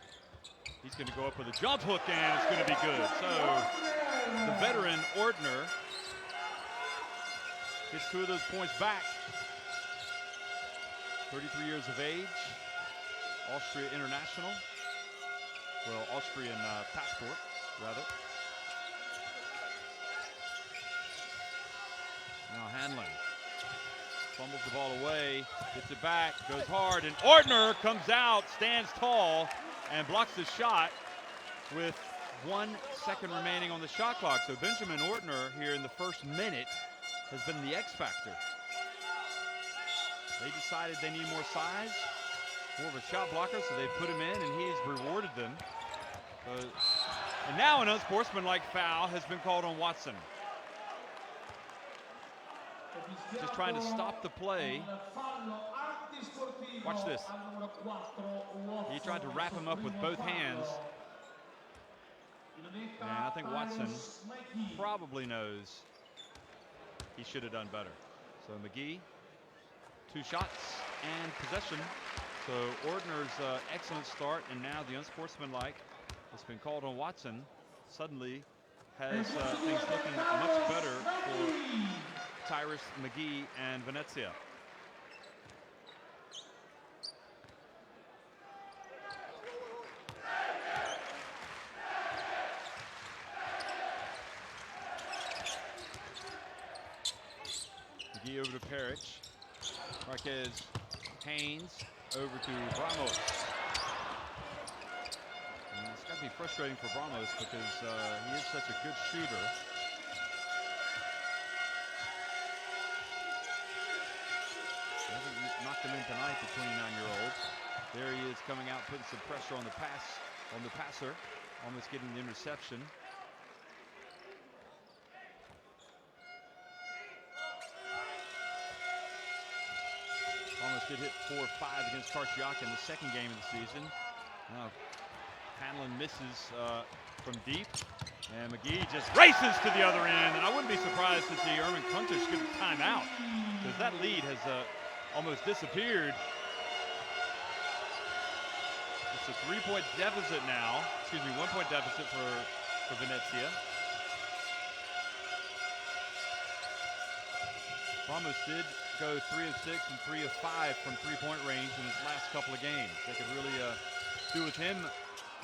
He's going to go up with a jump hook, and it's going to be good. So the veteran Ortner gets 2 of those points back. 33 years of age, Austria international. Well, Austrian passport, rather. Now Hanlon fumbles the ball away, gets it back, goes hard, and Ortner comes out, stands tall, and blocks the shot with 1 second remaining on the shot clock. So Benjamin Ortner here in the first minute has been the X factor. They decided they need more size, more of a shot blocker, so they put him in, and he's rewarded them. And now an unsportsmanlike foul has been called on Watson. just trying to stop the play. Watch this. He tried to wrap him up with both hands. And I think Watson probably knows he should have done better. So McGee, 2 shots and possession. So Ordner's excellent start, and now the unsportsmanlike has been called on Watson. Suddenly has things looking much better for Tyrus, McGee, and Venezia. McGee over to Perich. Marquez, Haynes over to Bramos. And it's got to be frustrating for Bramos because he is such a good shooter. Hasn't knocked him in tonight, the 29-year-old. There he is coming out, putting some pressure on the passer, almost getting the interception. Almost did hit 4 or 5 against Karchiak in the second game of the season. Now Hanlon misses from deep, and McGee just races to the other end. And I wouldn't be surprised to see Erwin Kuntish get a timeout, because that lead has almost disappeared. It's a 3-point deficit now. Excuse me, 1-point deficit for Venezia. Bramos did go 3 of 6 and 3 of 5 from 3-point range in his last couple of games. They could really do with him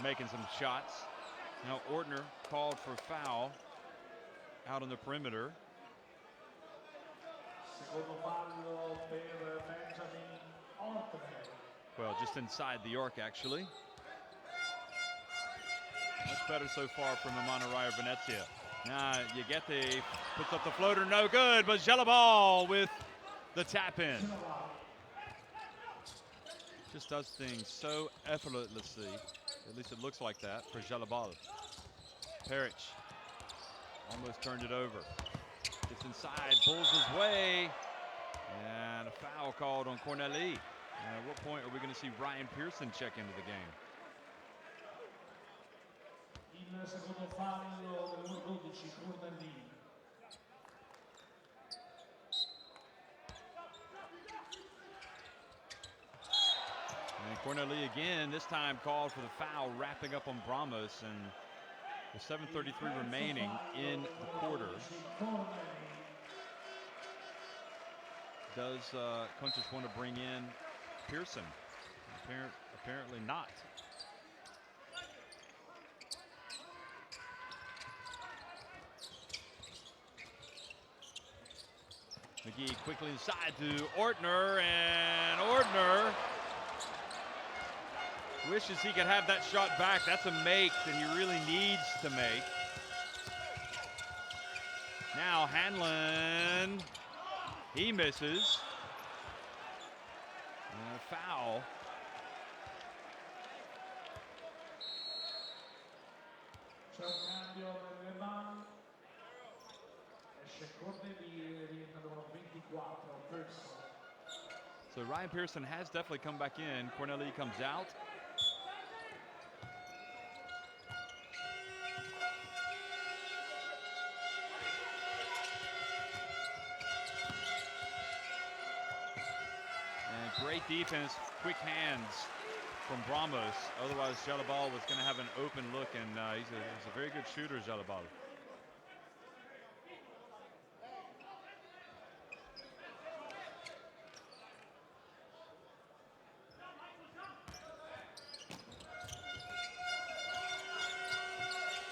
making some shots. Now Ordner called for foul out on the perimeter. Well, just inside the arc, actually. Much better so far from Umana Reyer Venezia. Now Yegete puts up the floater, no good, but Jalabal with the tap in. Just does things so effortlessly. At least it looks like that for Jalabal. Perich almost turned it over. Gets inside, pulls his way, and a foul called on Corneli. And at what point are we going to see Ryan Pearson check into the game? Il secondo fallo del numero 12, Corneli. And Corneli again, this time called for the foul, wrapping up on Bramos, and with 7:33 remaining in the quarter. Does Kuntish want to bring in Pearson? Apparently not. McGee quickly inside to Ordner, and Ordner wishes he could have that shot back. That's a make that he really needs to make. Now Hanlon, he misses. And a foul. So Ryan Pearson has definitely come back in. Corneli comes out. And great defense, quick hands from Bramos. Otherwise, Jalabal was going to have an open look, and he's a very good shooter, Jalabal.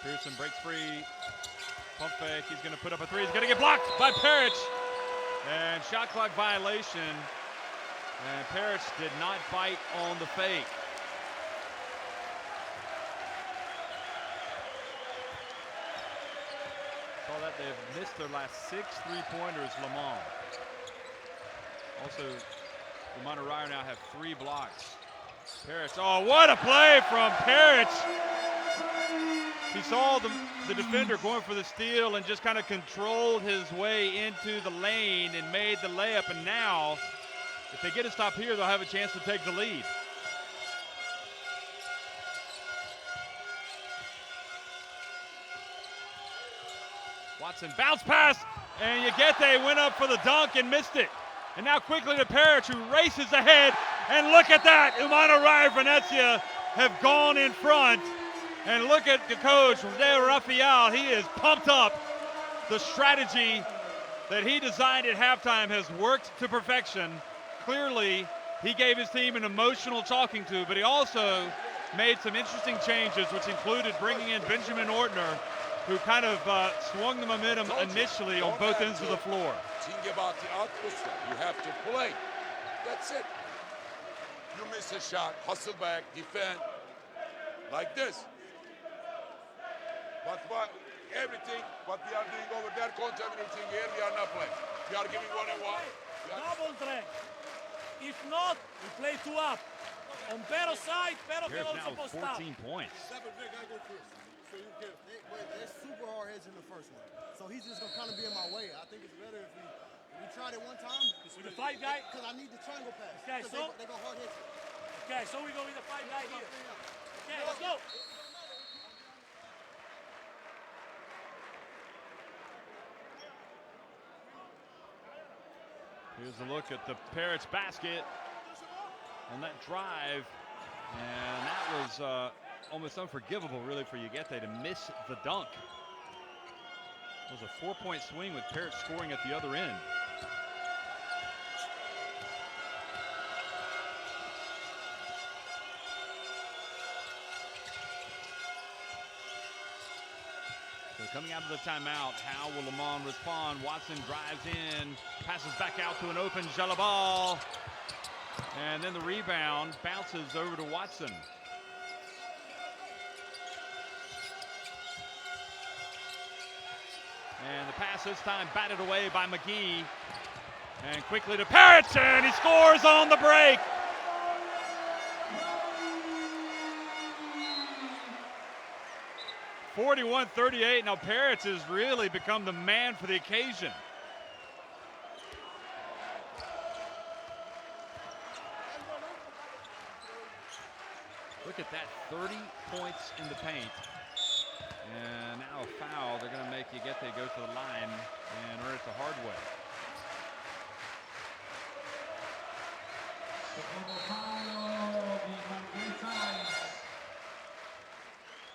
Pearson breaks free. Pump fake. He's going to put up a three. He's going to get blocked by Perich. And shot clock violation. And Perich did not bite on the fake. Saw that they've missed their last 6 3-pointers, Le Mans. Also, Umana Reyer now have 3 blocks. Perich, oh, what a play from Perich. He saw the defender going for the steal and just kind of controlled his way into the lane and made the layup. And now, if they get a stop here, they'll have a chance to take the lead. Watson bounce pass, and Yegete went up for the dunk and missed it. And now quickly to Peric, who races ahead. And look at that, Umana Reyer Venezia have gone in front. And look at the coach, Jose Rafael. He is pumped up. The strategy that he designed at halftime has worked to perfection. Clearly, he gave his team an emotional talking to, but he also made some interesting changes, which included bringing in Benjamin Ortner, who kind of swung the momentum initially on both ends of the floor. Think about the output. You have to play. That's it. You miss a shot, hustle back, defend, like this. But everything what we are doing over there, contaminating here, we are not playing. We are giving 1-on-1. Double track. If not, we play 2 up. On Pero side, Pero Here's can now also with post up. 14 points. So you can, they're super hard heads in the first one. So he's just gonna kind of be in my way. I think it's better if we tried it one time. With the 5 guy. Because I need the triangle pass. Okay, so they go hard hits. Okay, so we go with the 5 guy here. Okay, let's go. Here's a look at the Parrots basket on that drive. And that was almost unforgivable, really, for Yegete to miss the dunk. It was a 4-point swing with Parrots scoring at the other end. So coming out of the timeout, how will Lamont respond? Watson drives in, passes back out to an open Jalabal. And then the rebound bounces over to Watson. And the pass this time batted away by McGee. And quickly to Parrots, and he scores on the break. (41-38). Now Parrots has really become the man for the occasion. Look at that, 30 points in the paint. And now a foul. They're going to make Yegete go to the line and earn it the hard way.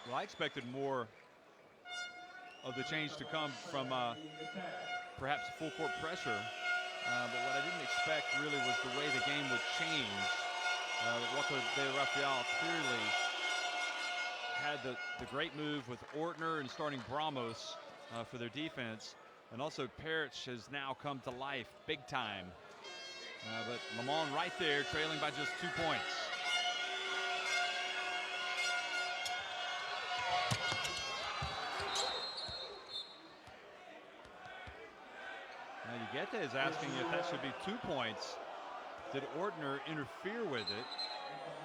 Well, I expected more of the change to come from perhaps full court pressure. But what I didn't expect really was the way the game would change. Walker de Rafael clearly had the great move with Ortner and starting Bramos for their defense. And also Parrots has now come to life big time. But Lamont right there trailing by just 2 points. Now Yegete is asking if that should be 2 points. Did Ortner interfere with it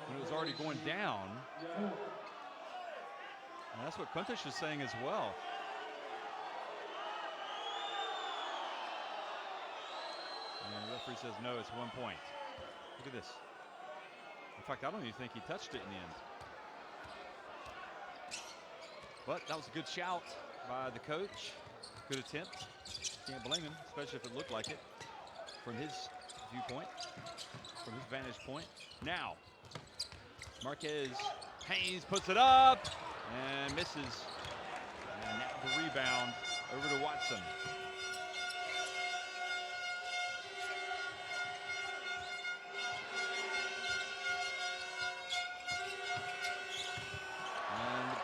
when it was already going down? And that's what Kuntish is saying as well. And the referee says no, it's 1 point. Look at this. In fact, I don't even think he touched it in the end. But that was a good shout by the coach. Good attempt. Can't blame him, especially if it looked like it from his viewpoint, from his vantage point. Now, Marquez Haynes puts it up and misses. And now the rebound over to Watson. And the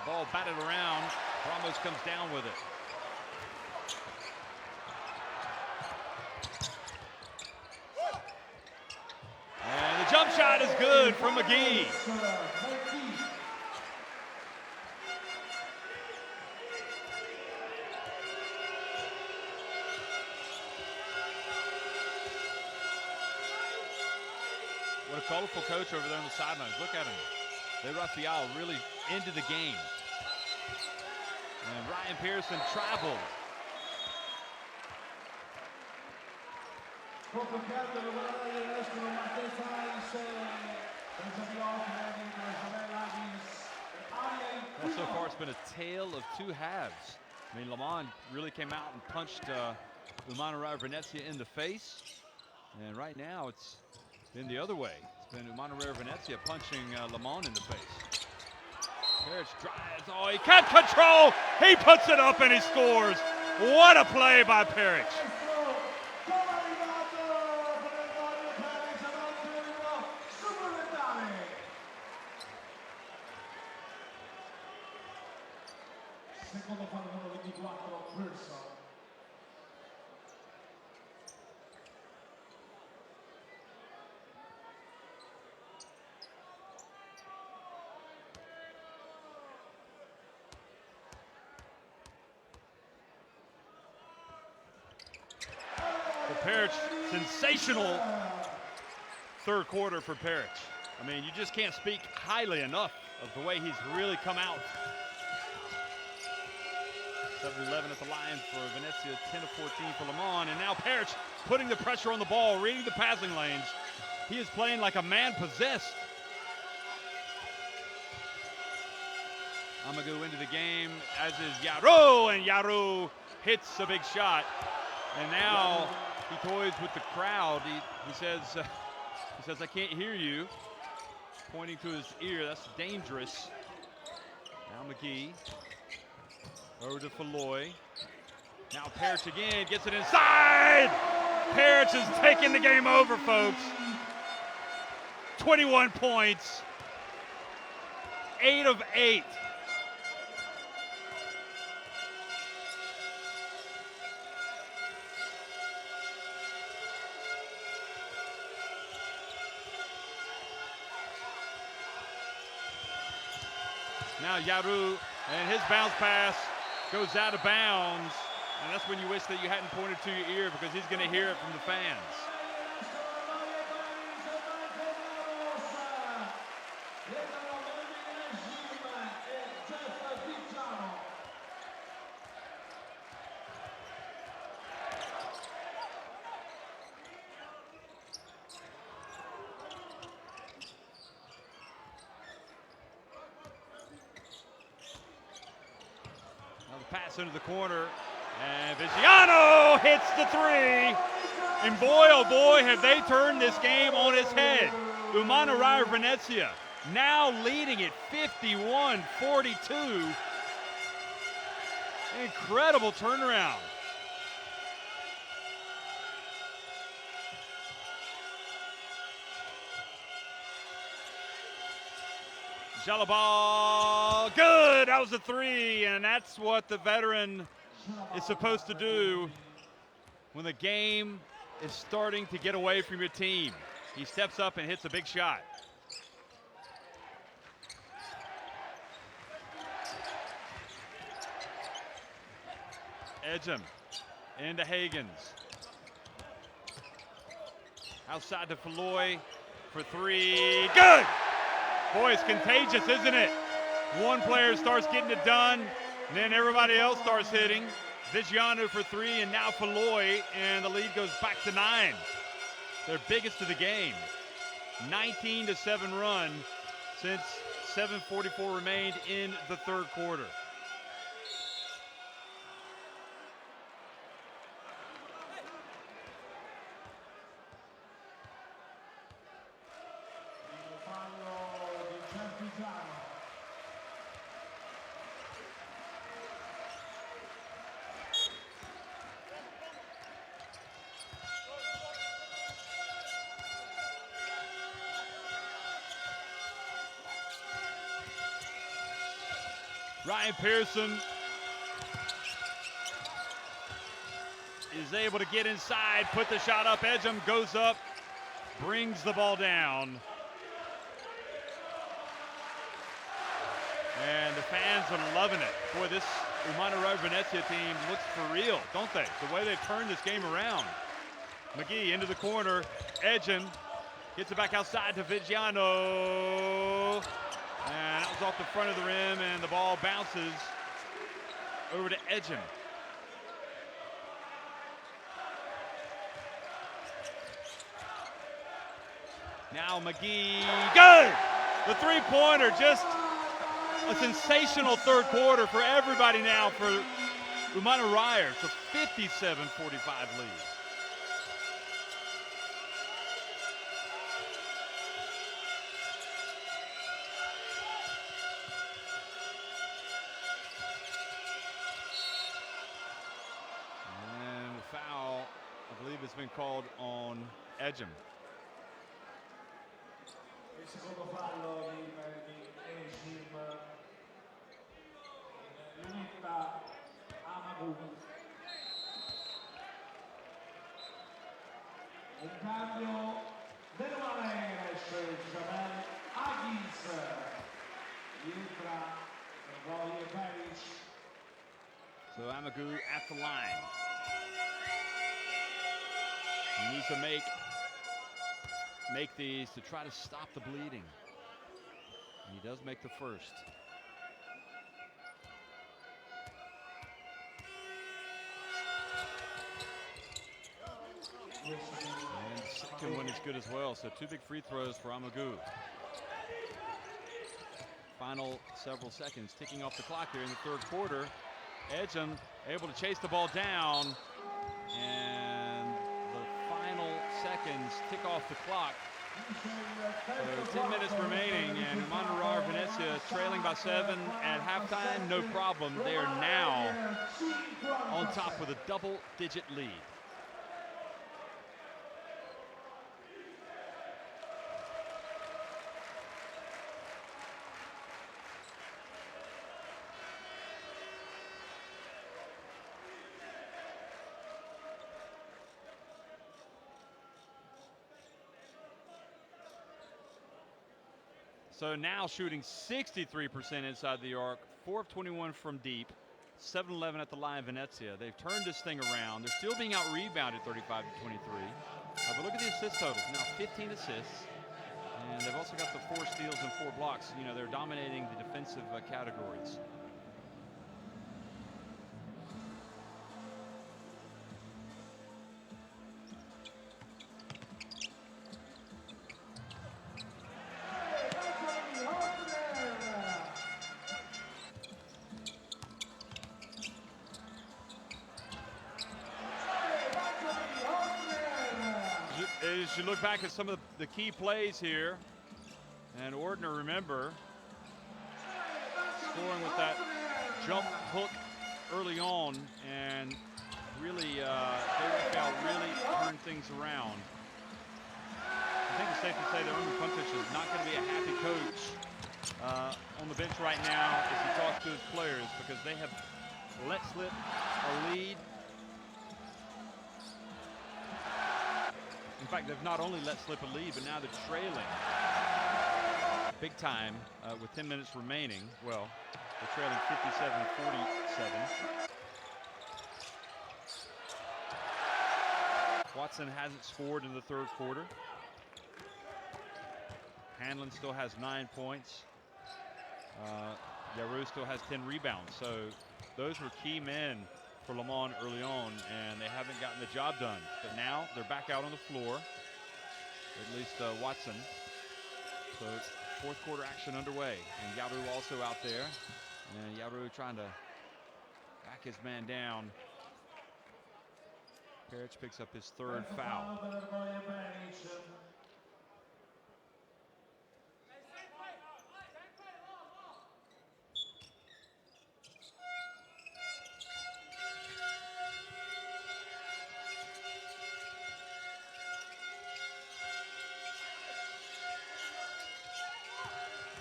ball batted around. Ramos comes down with it. And the jump shot is good from McGee. What a colorful coach over there on the sidelines. Look at him. De Rafael really into the game. And Ryan Pearson traveled. Well, so far it's been a tale of two halves. I mean, Le Mans really came out and punched Umana Reyer Venezia in the face. And right now it's been the other way. It's been Umana Reyer Venezia punching Le Mans in the face. Perich drives. Oh, he can't control. He puts it up and he scores. What a play by Perich. Secondo fallo numero 24, Pearson. Perich, sensational third quarter for Perich. I mean, you just can't speak highly enough of the way he's really come out. 7-11 at the line for Venezia, 10 of 14 for Le Mans, and now Perich putting the pressure on the ball, reading the passing lanes. He is playing like a man possessed. I'm gonna go into the game, as is Yarou, and Yarou hits a big shot. And now he toys with the crowd. He says, I can't hear you, pointing to his ear. That's dangerous. Now McGee. Over to Falloy. Now Perich again, gets it inside! Perich is taking the game over, folks. 21 points. 8 of 8. Now Yarou, and his bounce pass goes out of bounds, and that's when you wish that you hadn't pointed to your ear, because he's going to hear it from the fans. Pass into the corner, and Vigiano hits the three. And boy, oh boy, have they turned this game on its head. Umana Reyer Venezia now leading at 51-42. Incredible turnaround. Jalabal, good, that was a three, and that's what the veteran is supposed to do when the game is starting to get away from your team. He steps up and hits a big shot. Edgem into Hagens. Outside to Falloy for three, good! Boy, it's contagious, isn't it? One player starts getting it done, and then everybody else starts hitting. Vigiano for three, and now Falloy, and the lead goes back to 9. Their biggest of the game. 19-7 run since 7:44 remained in the third quarter. Ryan Pearson is able to get inside, put the shot up. Edgem goes up, brings the ball down. And the fans are loving it. Boy, this Umana Reyer Venezia team looks for real, don't they? The way they've turned this game around. McGee into the corner. Edgem gets it back outside to Vigiano. And that was off the front of the rim, and the ball bounces over to Edgem. Now McGee, good! The three-pointer, just a sensational third quarter for everybody now for Umana Reyer. It's a 57-45 lead. And the foul, I believe, has been called on Edgem. Il secondo fallo di Edgem. Lunetta Amadou. Un cambio dell'Umana Reyer, Jamel Agis. Entra Reyer Venezia. So Amadou at the line. He needs to make these to try to stop the bleeding. And he does make the first. And the second one is good as well. So 2 big free throws for Amadou. Final several seconds ticking off the clock here in the third quarter. Edgem able to chase the ball down, and the final seconds tick off the clock. So 10 minutes remaining, and Umana Reyer Venezia trailing by 7 at halftime. No problem. They are now on top with a double-digit lead. So now shooting 63% inside the arc, 4 of 21 from deep, 7-11 at the line, Venezia. They've turned this thing around. They're still being out-rebounded 35-23. But look at the assist totals. Now 15 assists. And they've also got the 4 steals and 4 blocks. You know, they're dominating the defensive categories. As you look back at some of the key plays here, and Ordner, remember, scoring with that jump hook early on, and really, Rafael really turned things around. I think it's safe to say that Umar Puntish is not going to be a happy coach on the bench right now as he talks to his players, because they have let slip a lead. In fact, they've not only let slip a lead, but now they're trailing big time with 10 minutes remaining. Well, they're trailing 57-47. Watson hasn't scored in the third quarter. Hanlon still has 9 points. Yarou still has 10 rebounds. So those were key men for Le Mans early on, and they haven't gotten the job done. But now they're back out on the floor, at least Watson. So fourth quarter action underway, and Yarou also out there. And Yarou trying to back his man down. Peric picks up his third foul.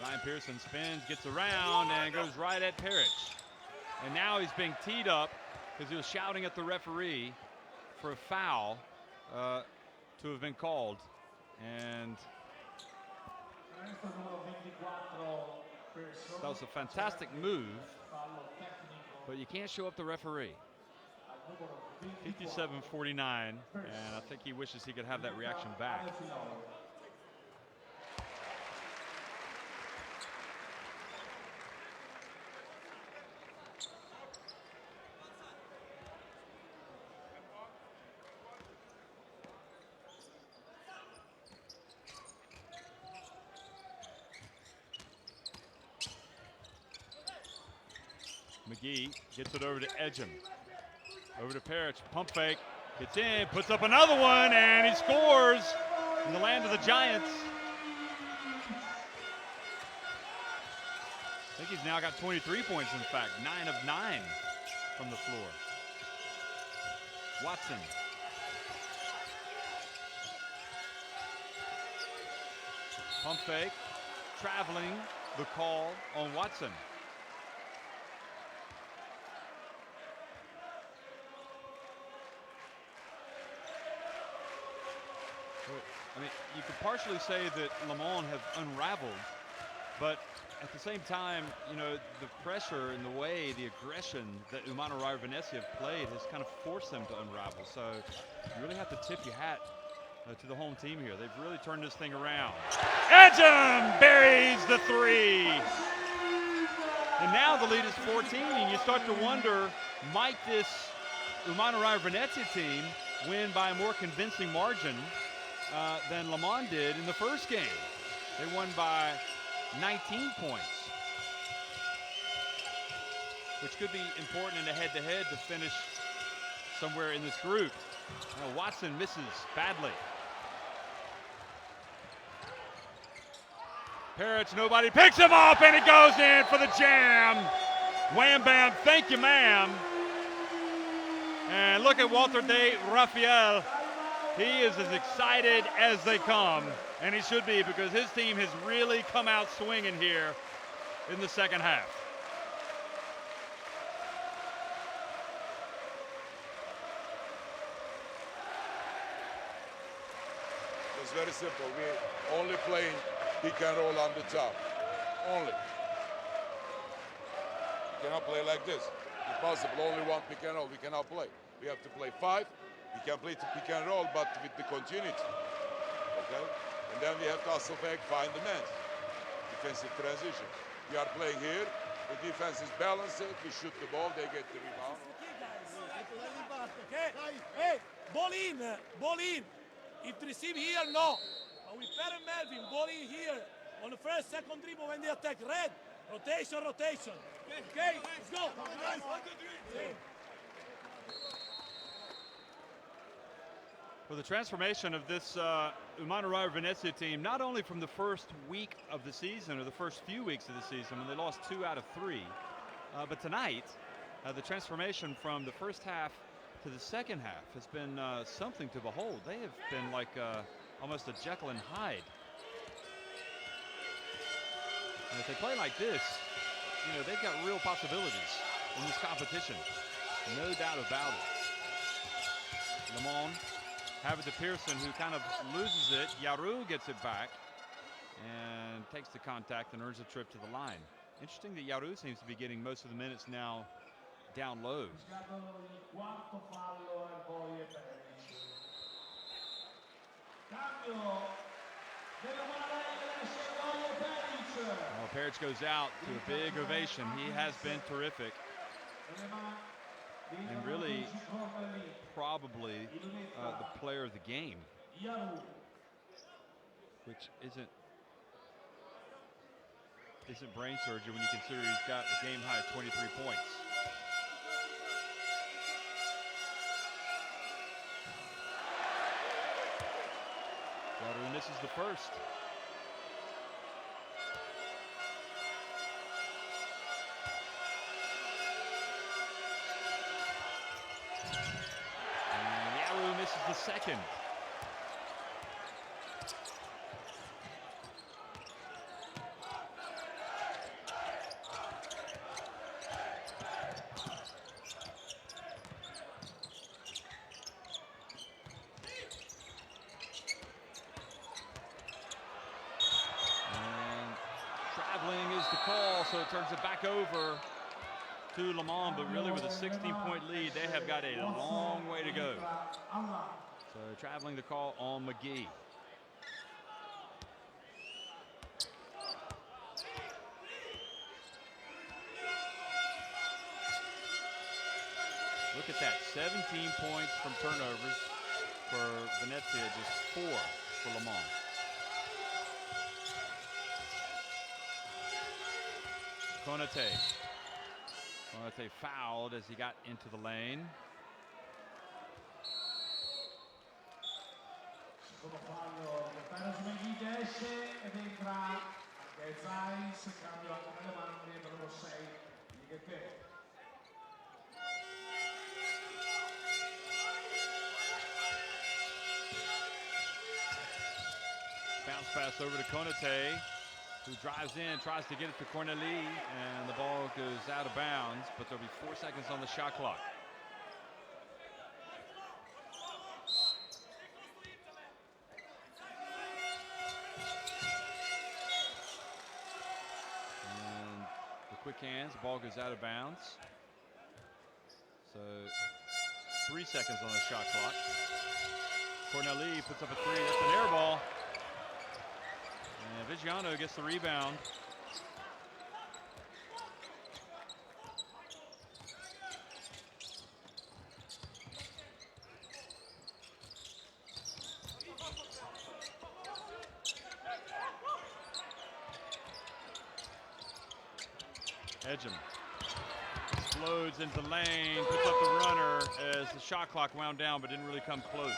Ryan Pearson spins, gets around, and goes right at Peric. And now he's being teed up because he was shouting at the referee for a foul to have been called. And that was a fantastic move, but you can't show up the referee. 57-49, and I think he wishes he could have that reaction back. McGee gets it over to Edgem. Over to Perich, pump fake, gets in, puts up another one, and he scores in the land of the Giants. I think he's now got 23 points, in fact, 9 of 9 from the floor. Watson. Pump fake, traveling, the call on Watson. I mean, you could partially say that Le Mans have unraveled, but at the same time, you know, the pressure and the way, the aggression that Umana Reyer Venezia have played has kind of forced them to unravel. So you really have to tip your hat to the home team here. They've really turned this thing around. Edgem buries the three. And now the lead is 14, and you start to wonder, might this Umana Reyer Venezia team win by a more convincing margin than Le Mans did in the first game? They won by 19 points, which could be important in a head-to-head to finish somewhere in this group. Now Watson misses badly. Perich, nobody picks him up, and he goes in for the jam. Wham bam, thank you ma'am. And look at Walter de Rafael. He is as excited as they come, and he should be, because his team has really come out swinging here in the second half. It's very simple. We're only playing pick and roll on the top. Only. You cannot play like this. Impossible. Only one pick and roll. We cannot play. We have to play 5. We can play to pick and roll, but with the continuity. Okay? And then we have to hustle back, find the man. Defensive transition. We are playing here. The defense is balanced. We shoot the ball. They get the rebound. Okay? Hey, ball in, ball in. If receive here, no. But with Per and Melvin, ball in here. On the first, second dribble when they attack. Red, rotation, rotation. Okay, let's go. For the transformation of this Umana Reyer Venezia team, not only from the first week of the season, or the first few weeks of the season when they lost 2 out of 3, but tonight, the transformation from the first half to the second half has been something to behold. They have been like almost a Jekyll and Hyde. And if they play like this, you know, they've got real possibilities in this competition. No doubt about it. Le Mans have it to Pearson, who kind of loses it. Yaru gets it back and takes the contact and earns a trip to the line. Interesting that Yaru seems to be getting most of the minutes now down low. Well, Perich goes out to a big ovation. He has been terrific. And really probably the player of the game, which isn't brain surgery when you consider he's got a game high of 23 points. Yaru misses the first. Misses the second. And traveling is the call, so it turns it back over to Le Mans, but really with a 16-point lead, they have got a long way to go. So traveling the call on McGee. Look at that, 17 points from turnovers for Venezia, just 4 for Le Mans. Konate. Sarthe fouled as he got into the lane. Secondo fallo per Venezia esce ed entra anche Zeiss, cambio anche nelle mani per numero 6 di gameday. Bounce pass over to Konate, who drives in, tries to get it to Corneli, and the ball goes out of bounds, but there'll be 4 seconds on the shot clock. And the quick hands, the ball goes out of bounds. So 3 seconds on the shot clock. Corneli puts up a three, that's an air ball. And Vigiano gets the rebound. Edgem explodes into the lane, puts up the runner as the shot clock wound down, but didn't really come close.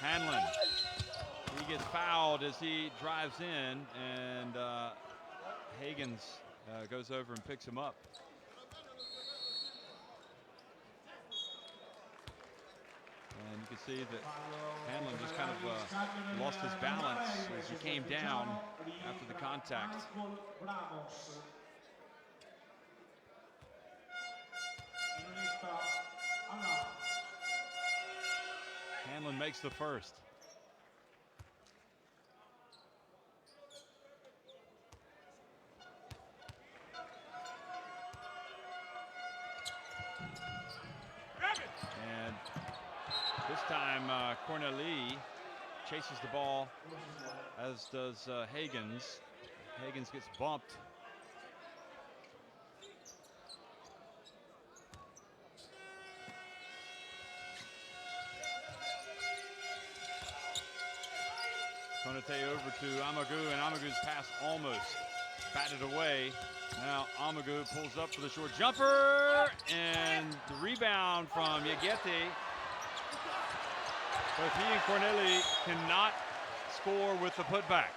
Hanlon, he gets fouled as he drives in, and Hagens goes over and picks him up. And you can see that Hanlon just kind of lost his balance as he came down after the contact. Hanlon makes the first. And this time Corneli chases the ball, as does Hagens. Hagens gets bumped. Konate over to Amagu, and Amagu's pass almost batted away. Now Amagu pulls up for the short jumper, and the rebound from Yagete. Both he and Corneli cannot score with the putback.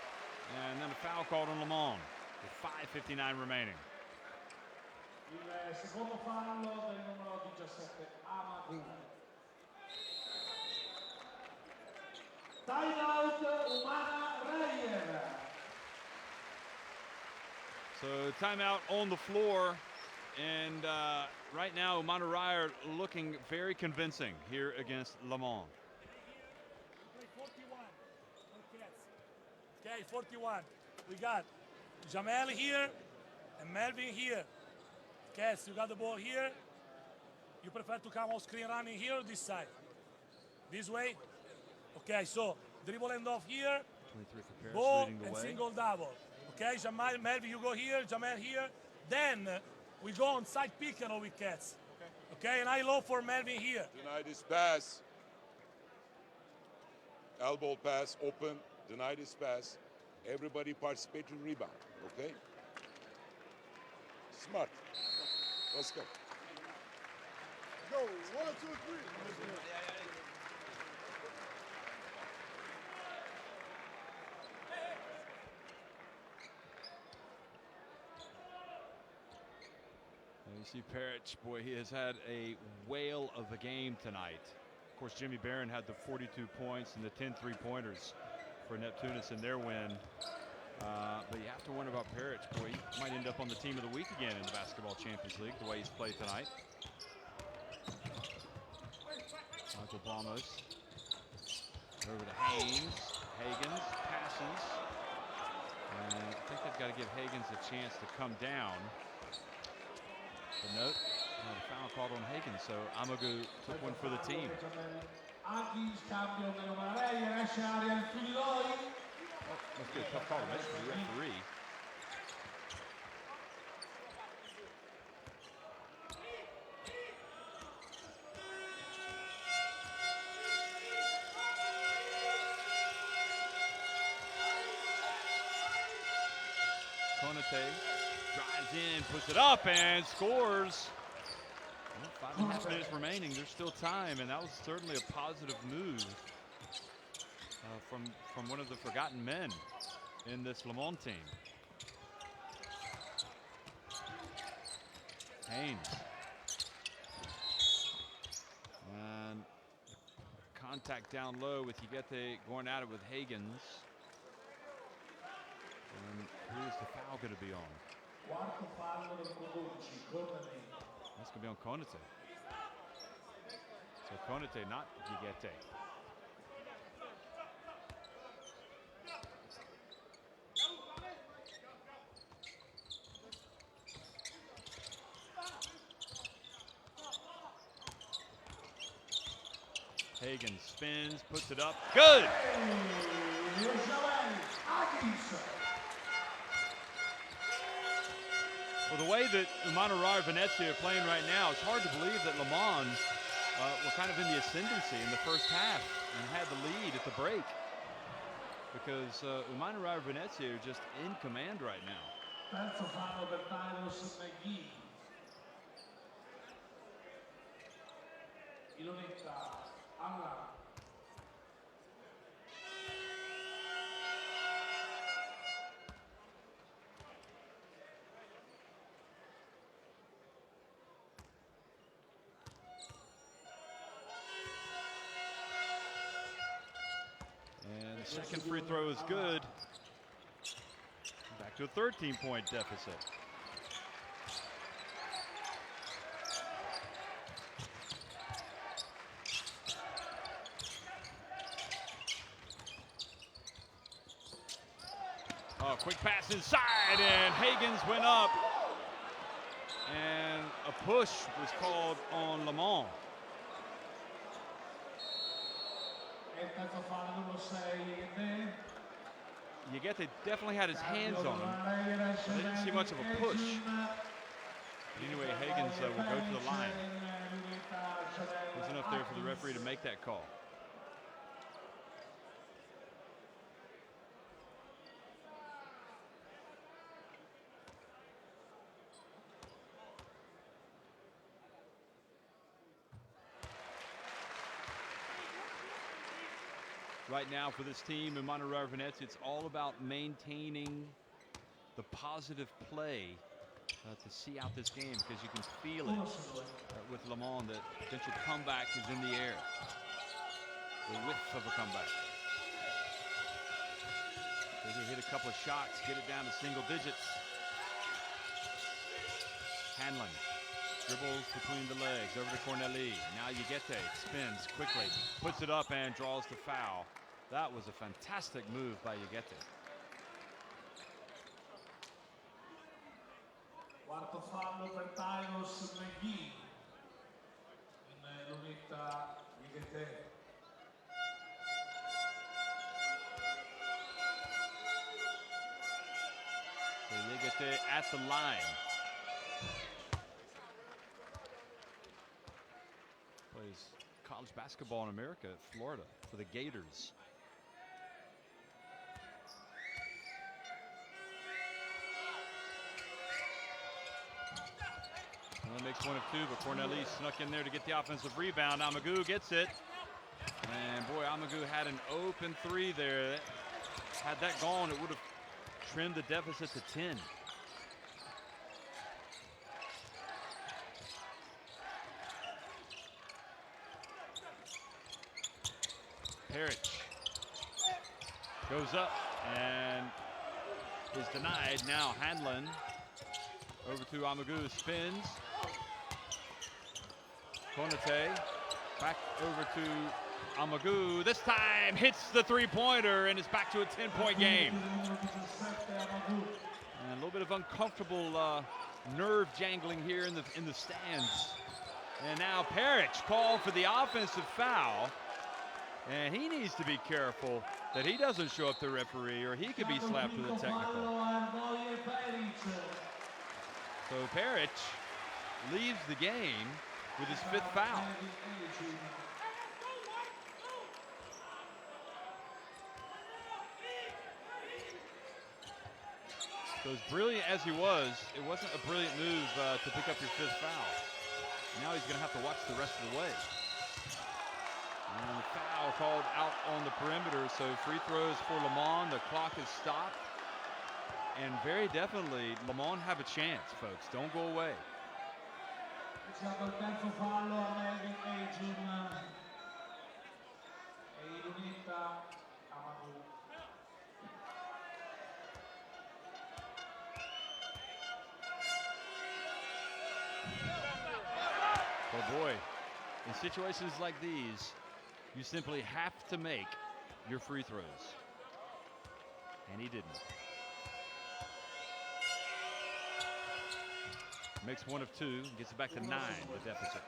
And then a foul called on Le Mans with 5:59 remaining. Il secondo fallo del numero 17, Amagu. Timeout, Umana Reyer. So timeout on the floor, and right now Umana Reyer looking very convincing here against Le Mans. Okay, 41. We got Jamel here and Melvin here. Okay, so you got the ball here. You prefer to come off screen running here or this side? This way? Okay, so dribble end off here. 23 for Paris, Go leading the and way. single double. Okay, Jamal, Melvin, you go here, Jamel here. Then we go on side pick and roll with Cats. Okay, and I low for Melvin here. Deny this pass. Elbow pass, open. Deny this pass. Everybody participate to rebound, okay? Smart. Let's go. Go, 1, 2, 3. You see Perich, boy, he has had a whale of a game tonight. Of course, Jimmy Barron had the 42 points and the 10 three-pointers for Neptunus in their win. But you have to wonder about Perich. Boy, he might end up on the team of the week again in the Basketball Champions League, the way he's played tonight. Michael Blamos over to Hagens. Hagens passes. And I think they've got to give Hagens a chance to come down. But note, a foul called on Hagens, so Amagu took one for the team. Must be a tough call to make for the referee. Conte drives in, puts it up, and scores. Well, 5.5 minutes remaining. There's still time, and that was certainly a positive move from one of the forgotten men in this Le Mans team. Haynes. And contact down low with Yigete going at it with Higgins. And who is the foul going to be on? That's going to be on Konate. So Konate, not Yigete. Higgins spins, puts it up. Good! Well, the way that Umana Reyer Venezia are playing right now, it's hard to believe that Le Mans were kind of in the ascendancy in the first half and had the lead at the break. Because Umana Reyer Venezia are just in command right now. And the second free throw is good. Back to a 13-point deficit. Oh, quick pass inside, and Higgins went up. And a push was called on Le Mans. Yigete definitely had his hands on him. I didn't see much of a push. But anyway, Higgins will go to the line. There's enough there for the referee to make that call. Right now for this team, Umana Reyer Venezia, it's all about maintaining the positive play to see out this game, because you can feel it with Le Mans that potential comeback is in the air. The whiff of a comeback. They can hit a couple of shots, get it down to single digits. Hanlon dribbles between the legs over to Corneli. Now Yigete spins quickly, puts it up and draws the foul. That was a fantastic move by Yigete. Quarto fallo per Tyros McGee in lunetta Yigete. So Yigete at the line. Plays college basketball in America at Florida for the Gators. Well, makes one of two, but Corneli snuck in there to get the offensive rebound. Amagu gets it. And boy, Amagu had an open three there. Had that gone, it would have trimmed the deficit to 10. Perich goes up and is denied. Now Hanlon over to Amagu, spins. Konate back over to Amagu. This time hits the three-pointer, and it's back to a 10-point game. And a little bit of uncomfortable nerve jangling here in the stands. And now Perich called for the offensive foul. And he needs to be careful that he doesn't show up the referee, or he could be slapped with a technical. So Perich leaves the game with his 5th foul. So as brilliant as he was, it wasn't a brilliant move to pick up your 5th foul. Now he's going to have to watch the rest of the way. And the foul called out on the perimeter, so free throws for Le Mans. The clock is stopped. And very definitely, Le Mans have a chance, folks. Don't go away. Iniziato il terzo fallo a Melvin Ejun e in lunetta a Manu. Oh boy, in situations like these, you simply have to make your free throws. And he didn't. Makes 1 of 2, gets it back to 9, the deficit.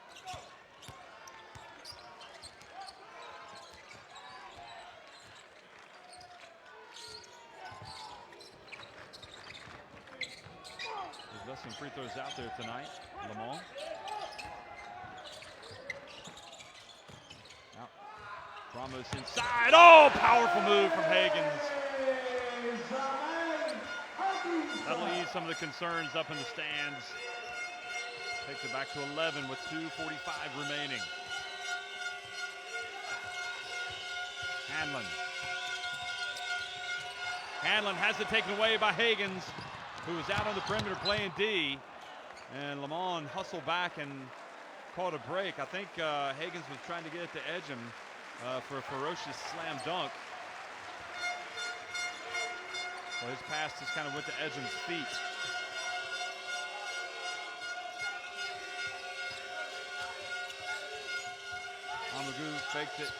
There's got some free throws out there tonight, Le Mans. Now, Ramos inside. Oh, powerful move from Higgins. That'll ease some of the concerns up in the stands. Takes it back to 11 with 2:45 remaining. Hanlon has it taken away by Higgins, who was out on the perimeter playing D. And Le Mans hustled back and caught a break. I think Higgins was trying to get it to Edgem for a ferocious slam dunk. Well, his pass just kind of went to Edgem's feet. Amagou fakes it.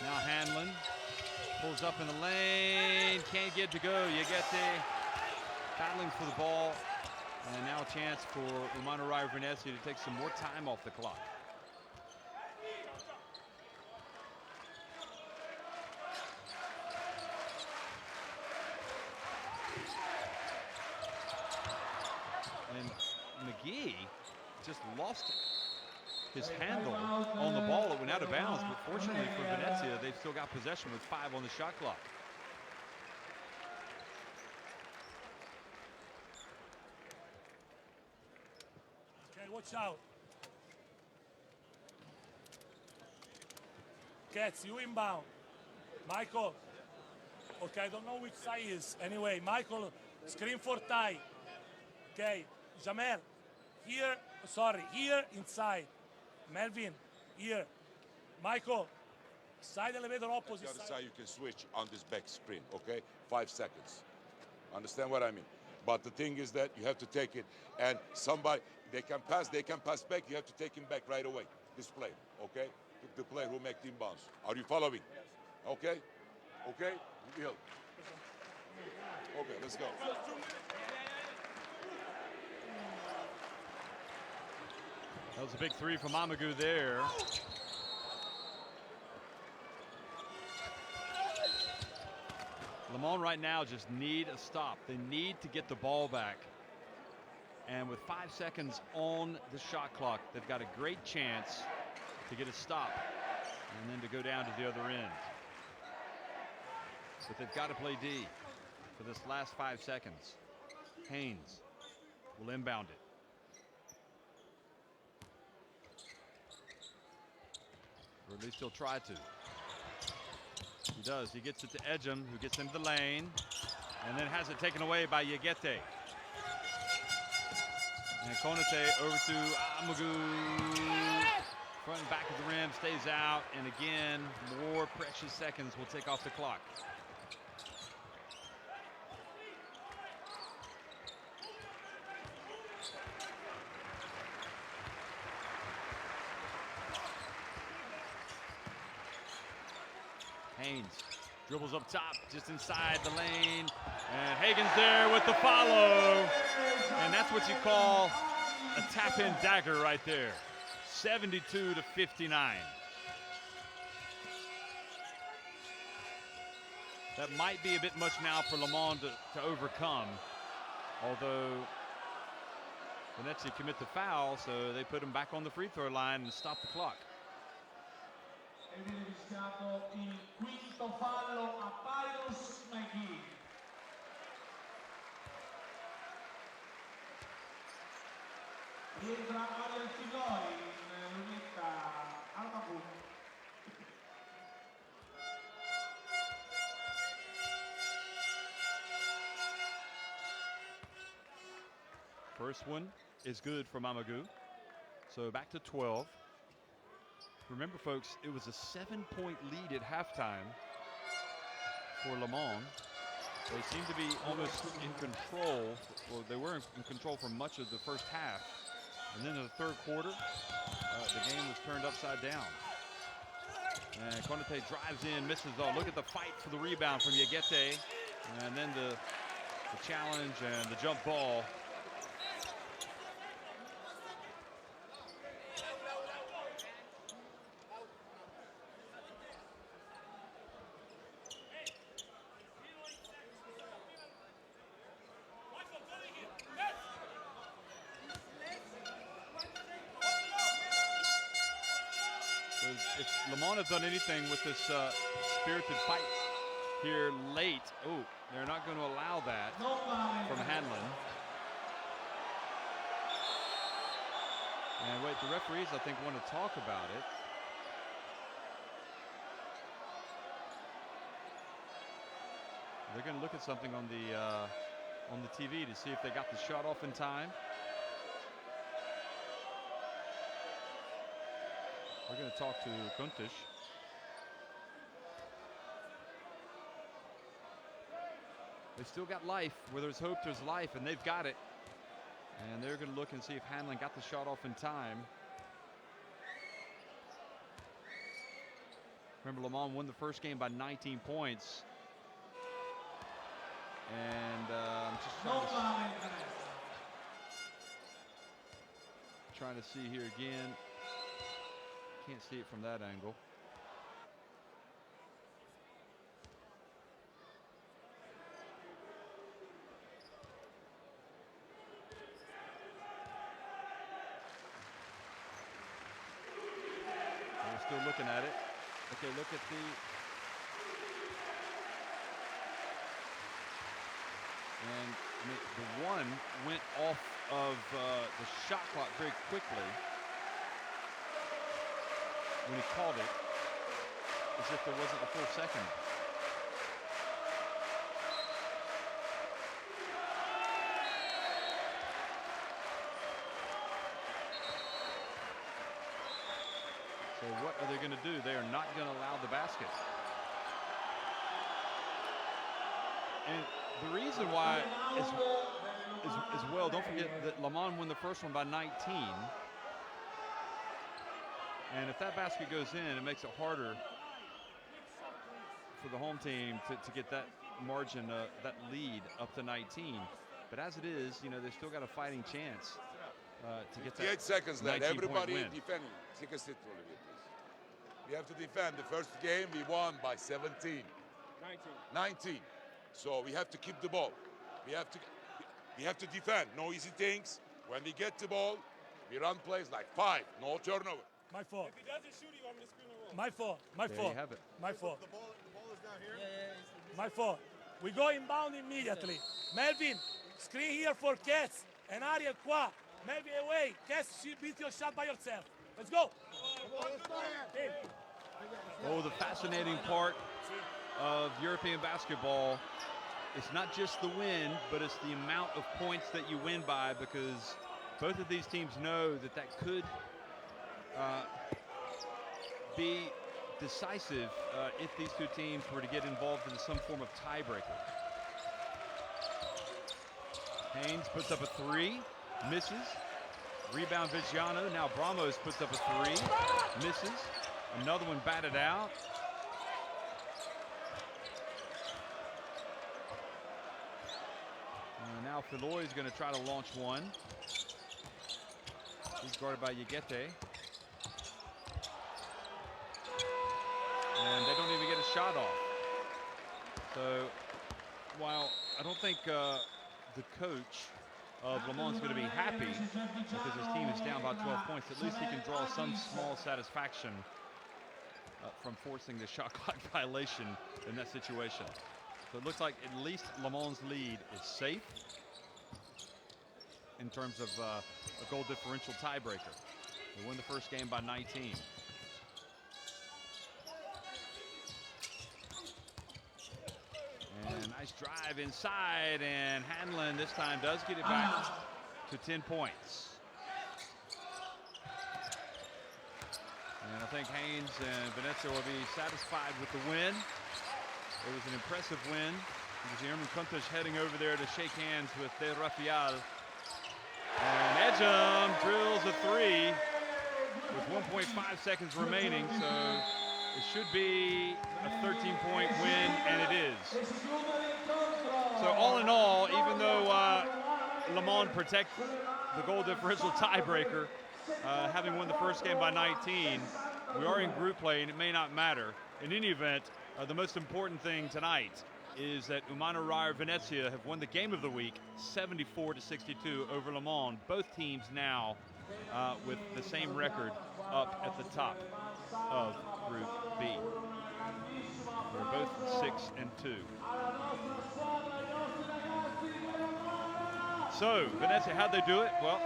Now Hanlon pulls up in the lane. Can't get to go. You get the battling for the ball. And now a chance for Umana Reyer Venezia to take some more time off the clock. And McGee just lost his handle on the ball. It went out of bounds, but fortunately for Venezia, they've still got possession with 5 on the shot clock. Okay, watch out. Cats, you inbound. Michael. Okay, I don't know which side is. Anyway, Michael, screen for Ty. Okay, Jamel, here, here inside. Melvin, here. Michael, side elevator opposite The other side. side you can switch on this back sprint, okay? 5 seconds. Understand what I mean? But the thing is that you have to take it, and somebody, they can pass back, you have to take him back right away. This play, okay? The player who make the inbounds. Are you following? Okay? Okay? Hill. Okay, let's go. That was a big 3 from Amagou there. Le Mans right now just need a stop. They need to get the ball back. And with 5 seconds on the shot clock, they've got a great chance to get a stop and then to go down to the other end. But they've got to play D for this last 5 seconds. Haynes will inbound it. Or at least he'll try to. He does. He gets it to Edgem, who gets into the lane, and then has it taken away by Yegete. And Konate over to Amagou. Front and back of the rim, stays out, and again, more precious seconds will take off the clock. Haynes dribbles up top, just inside the lane, and Hagen's there with the follow, and that's what you call a tap-in dagger right there. 72-59. That might be a bit much now for Le Mans to overcome, although Venezia commit the foul, so they put him back on the free throw line and stop the clock. E viene fischiato il quinto fallo a Tyrus McGee. rientra Ariel Signori in lunetta al Magu. First one is good for Mamagou. So back to 12. Remember, folks, it was a 7-point lead at halftime for Le Mans. They seemed to be almost in control. Well, they were in control for much of the first half. And then in the third quarter, the game was turned upside down. And Konate drives in, misses. Oh, look at the fight for the rebound from Yegete. And then the challenge and the jump ball. If Le Mans have done anything with this spirited fight here late, oh, they're not going to allow that from Hanlon. And wait, the referees, I think, want to talk about it. They're going to look at something on the TV to see if they got the shot off in time. We're going to talk to Kuntish. They still got life. Where there's hope, there's life, and they've got it. And they're going to look and see if Hanlon got the shot off in time. Remember, Le Mans won the first game by 19 points. And I'm just trying to see here again. Can't see it from that angle. We're still looking at it. Okay, look at the... And I mean, the one went off of the shot clock very quickly. When he called it, as if there wasn't a full second. So what are they going to do? They are not going to allow the basket. And the reason why is well, don't forget that Le Mans won the first one by 19. And if that basket goes in, it makes it harder for the home team to get that margin, that lead up to 19. But as it is, you know, they've still got a fighting chance to get that 58 seconds left. Everybody win. defending. Take a seat, Olivier, please. We have to defend. The first game we won by 17. 19. So we have to keep the ball. We have to defend. No easy things. When we get the ball, we run plays like 5. No turnover. My fault. If he doesn't shoot, you want me to screen the roll? My fault. My There fault. you have it. My fault. The ball is down here? My fault. We go inbound immediately. Melvin, screen here for Cass. And Ariel qua. Melvin away. Cass, beat your shot by yourself. Let's go. Hey. Oh, the fascinating part of European basketball, it's not just the win, but it's the amount of points that you win by, because both of these teams know that that could be decisive if these two teams were to get involved in some form of tiebreaker. Haynes puts up a 3, misses. Rebound Vigiano. Now Bramos puts up a 3, misses. Another one batted out. Now Filoy is going to try to launch one. He's guarded by Yegete. And they don't even get a shot off. So while I don't think the coach of Le Mans is going to be happy because his team is down by 12 points, at least he can draw some small satisfaction from forcing the shot clock violation in that situation. So it looks like at least Le Mans' lead is safe. in terms of a goal differential tiebreaker. They won the first game by 19. And nice drive inside, and Hanlon this time does get it back to 10 points. And I think Haynes and Venezia will be satisfied with the win. It was an impressive win. Guillermo Contas heading over there to shake hands with De Rafael. And Edgem drills a three with 1.5 seconds remaining, so it should be a 13-point win, and it is. So all in all, even though Le Mans protect the goal differential tiebreaker, having won the first game by 19, we are in group play, and it may not matter. In any event, the most important thing tonight is that Umana Reyer Venezia have won the game of the week, 74-62 over Le Mans. Both teams now with the same record up at the top of Group B. They're both 6-2. So Venezia, how'd they do it? Well,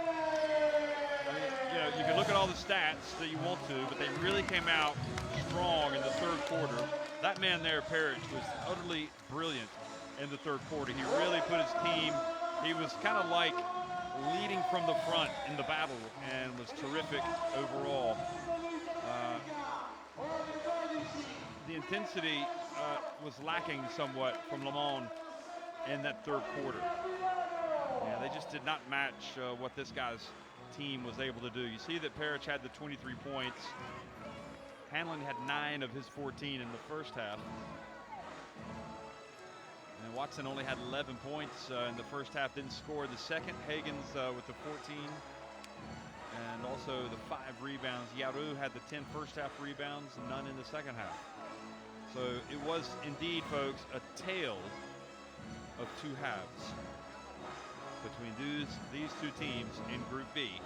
I mean, you know, you can look at all the stats that you want to, but they really came out strong in the third quarter. That man there, Parrish, was utterly brilliant in the third quarter. He really put his team, he was kind of like leading from the front in the battle and was terrific overall. The intensity was lacking somewhat from Le Mans in that third quarter. Yeah, they just did not match what this guy's team was able to do. You see that Parrish had the 23 points. Hanlon had 9 of his 14 in the first half. And Watson only had 11 points in the first half, didn't score the second. Hagens with the 14 and also the 5 rebounds. Yaru had the 10 first half rebounds, none in the second half. So it was indeed, folks, a tale of two halves between these two teams in Group B.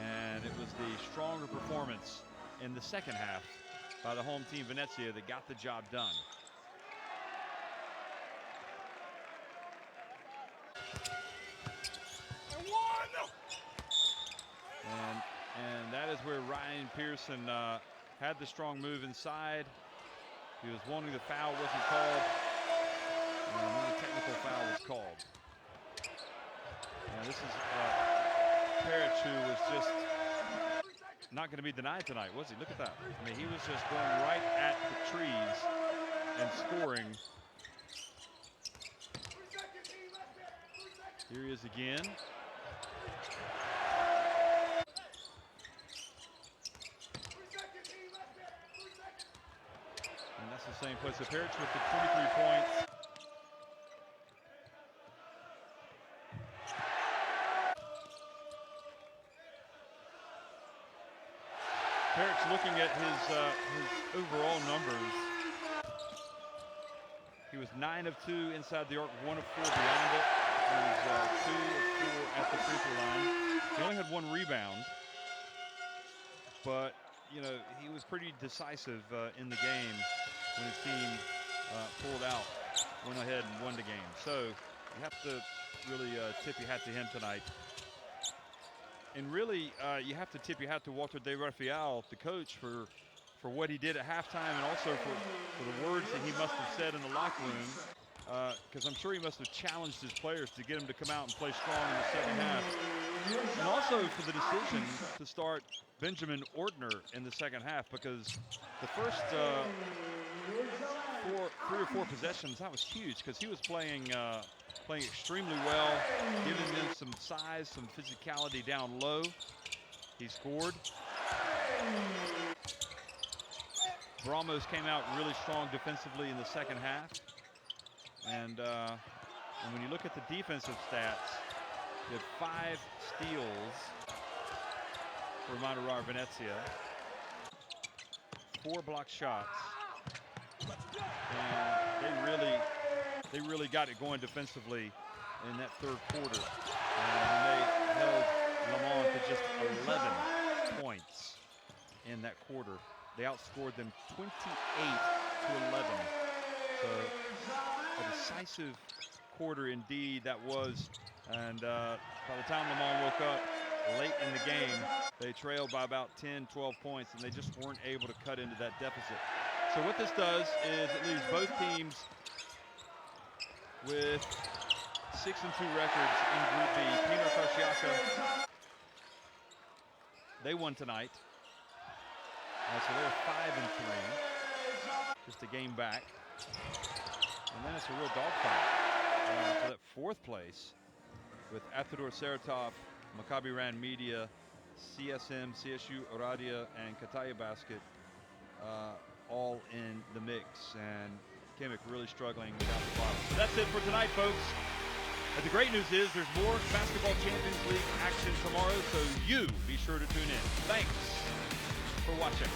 And it was the stronger performance in the second half by the home team Venezia that got the job done. And that is where Ryan Pearson had the strong move inside. He was wanting the foul, wasn't called. And then the technical foul was called. And this is Parrish, who was just not going to be denied tonight, was he? Look at that. I mean, he was just going right at the trees and scoring. Here he is again. And that's the same place. So Parrish with the 23 points. Parrish looking at his overall numbers. He was 9 of 2 inside the arc, 1 of 4 beyond it. He was 2 of 4 at the free throw line. He only had 1 rebound, but you know, he was pretty decisive in the game when his team pulled out, went ahead and won the game. So you have to really tip your hat to him tonight. And really, you have to tip your hat to Walter De Rafael, the coach, for what he did at halftime, and also for the words that he must have said in the locker room, because I'm sure he must have challenged his players to get them to come out and play strong in the second half. And also for the decision to start Benjamin Ortner in the second half, because the first 3 or 4 possessions, that was huge, because he was playing extremely well, giving them some size, some physicality down low. He scored. Bramos came out really strong defensively in the second half. And when you look at the defensive stats, he had 5 steals for Umana Reyer Venezia, 4 block shots, and they really got it going defensively in that third quarter. And they held Le Mans to just 11 points in that quarter. They outscored them 28-11. So a decisive quarter indeed that was And by the time Le Mans woke up late in the game, they trailed by about 10, 12 points, and they just weren't able to cut into that deficit. So what this does is it leaves both teams with 6-2 records in Group B. Pino Karsiaka, they won tonight. So they're 5-3, just a game back. And then it's a real dogfight for that 4th place with Aftador Saratov, Maccabi Ran Media, CSM, CSU Oradea, and Kataya Basket all in the mix. And Kimmich really struggling down the bottom. So that's it for tonight, folks. But the great news is there's more Basketball Champions League action tomorrow, so you be sure to tune in. Thanks for watching.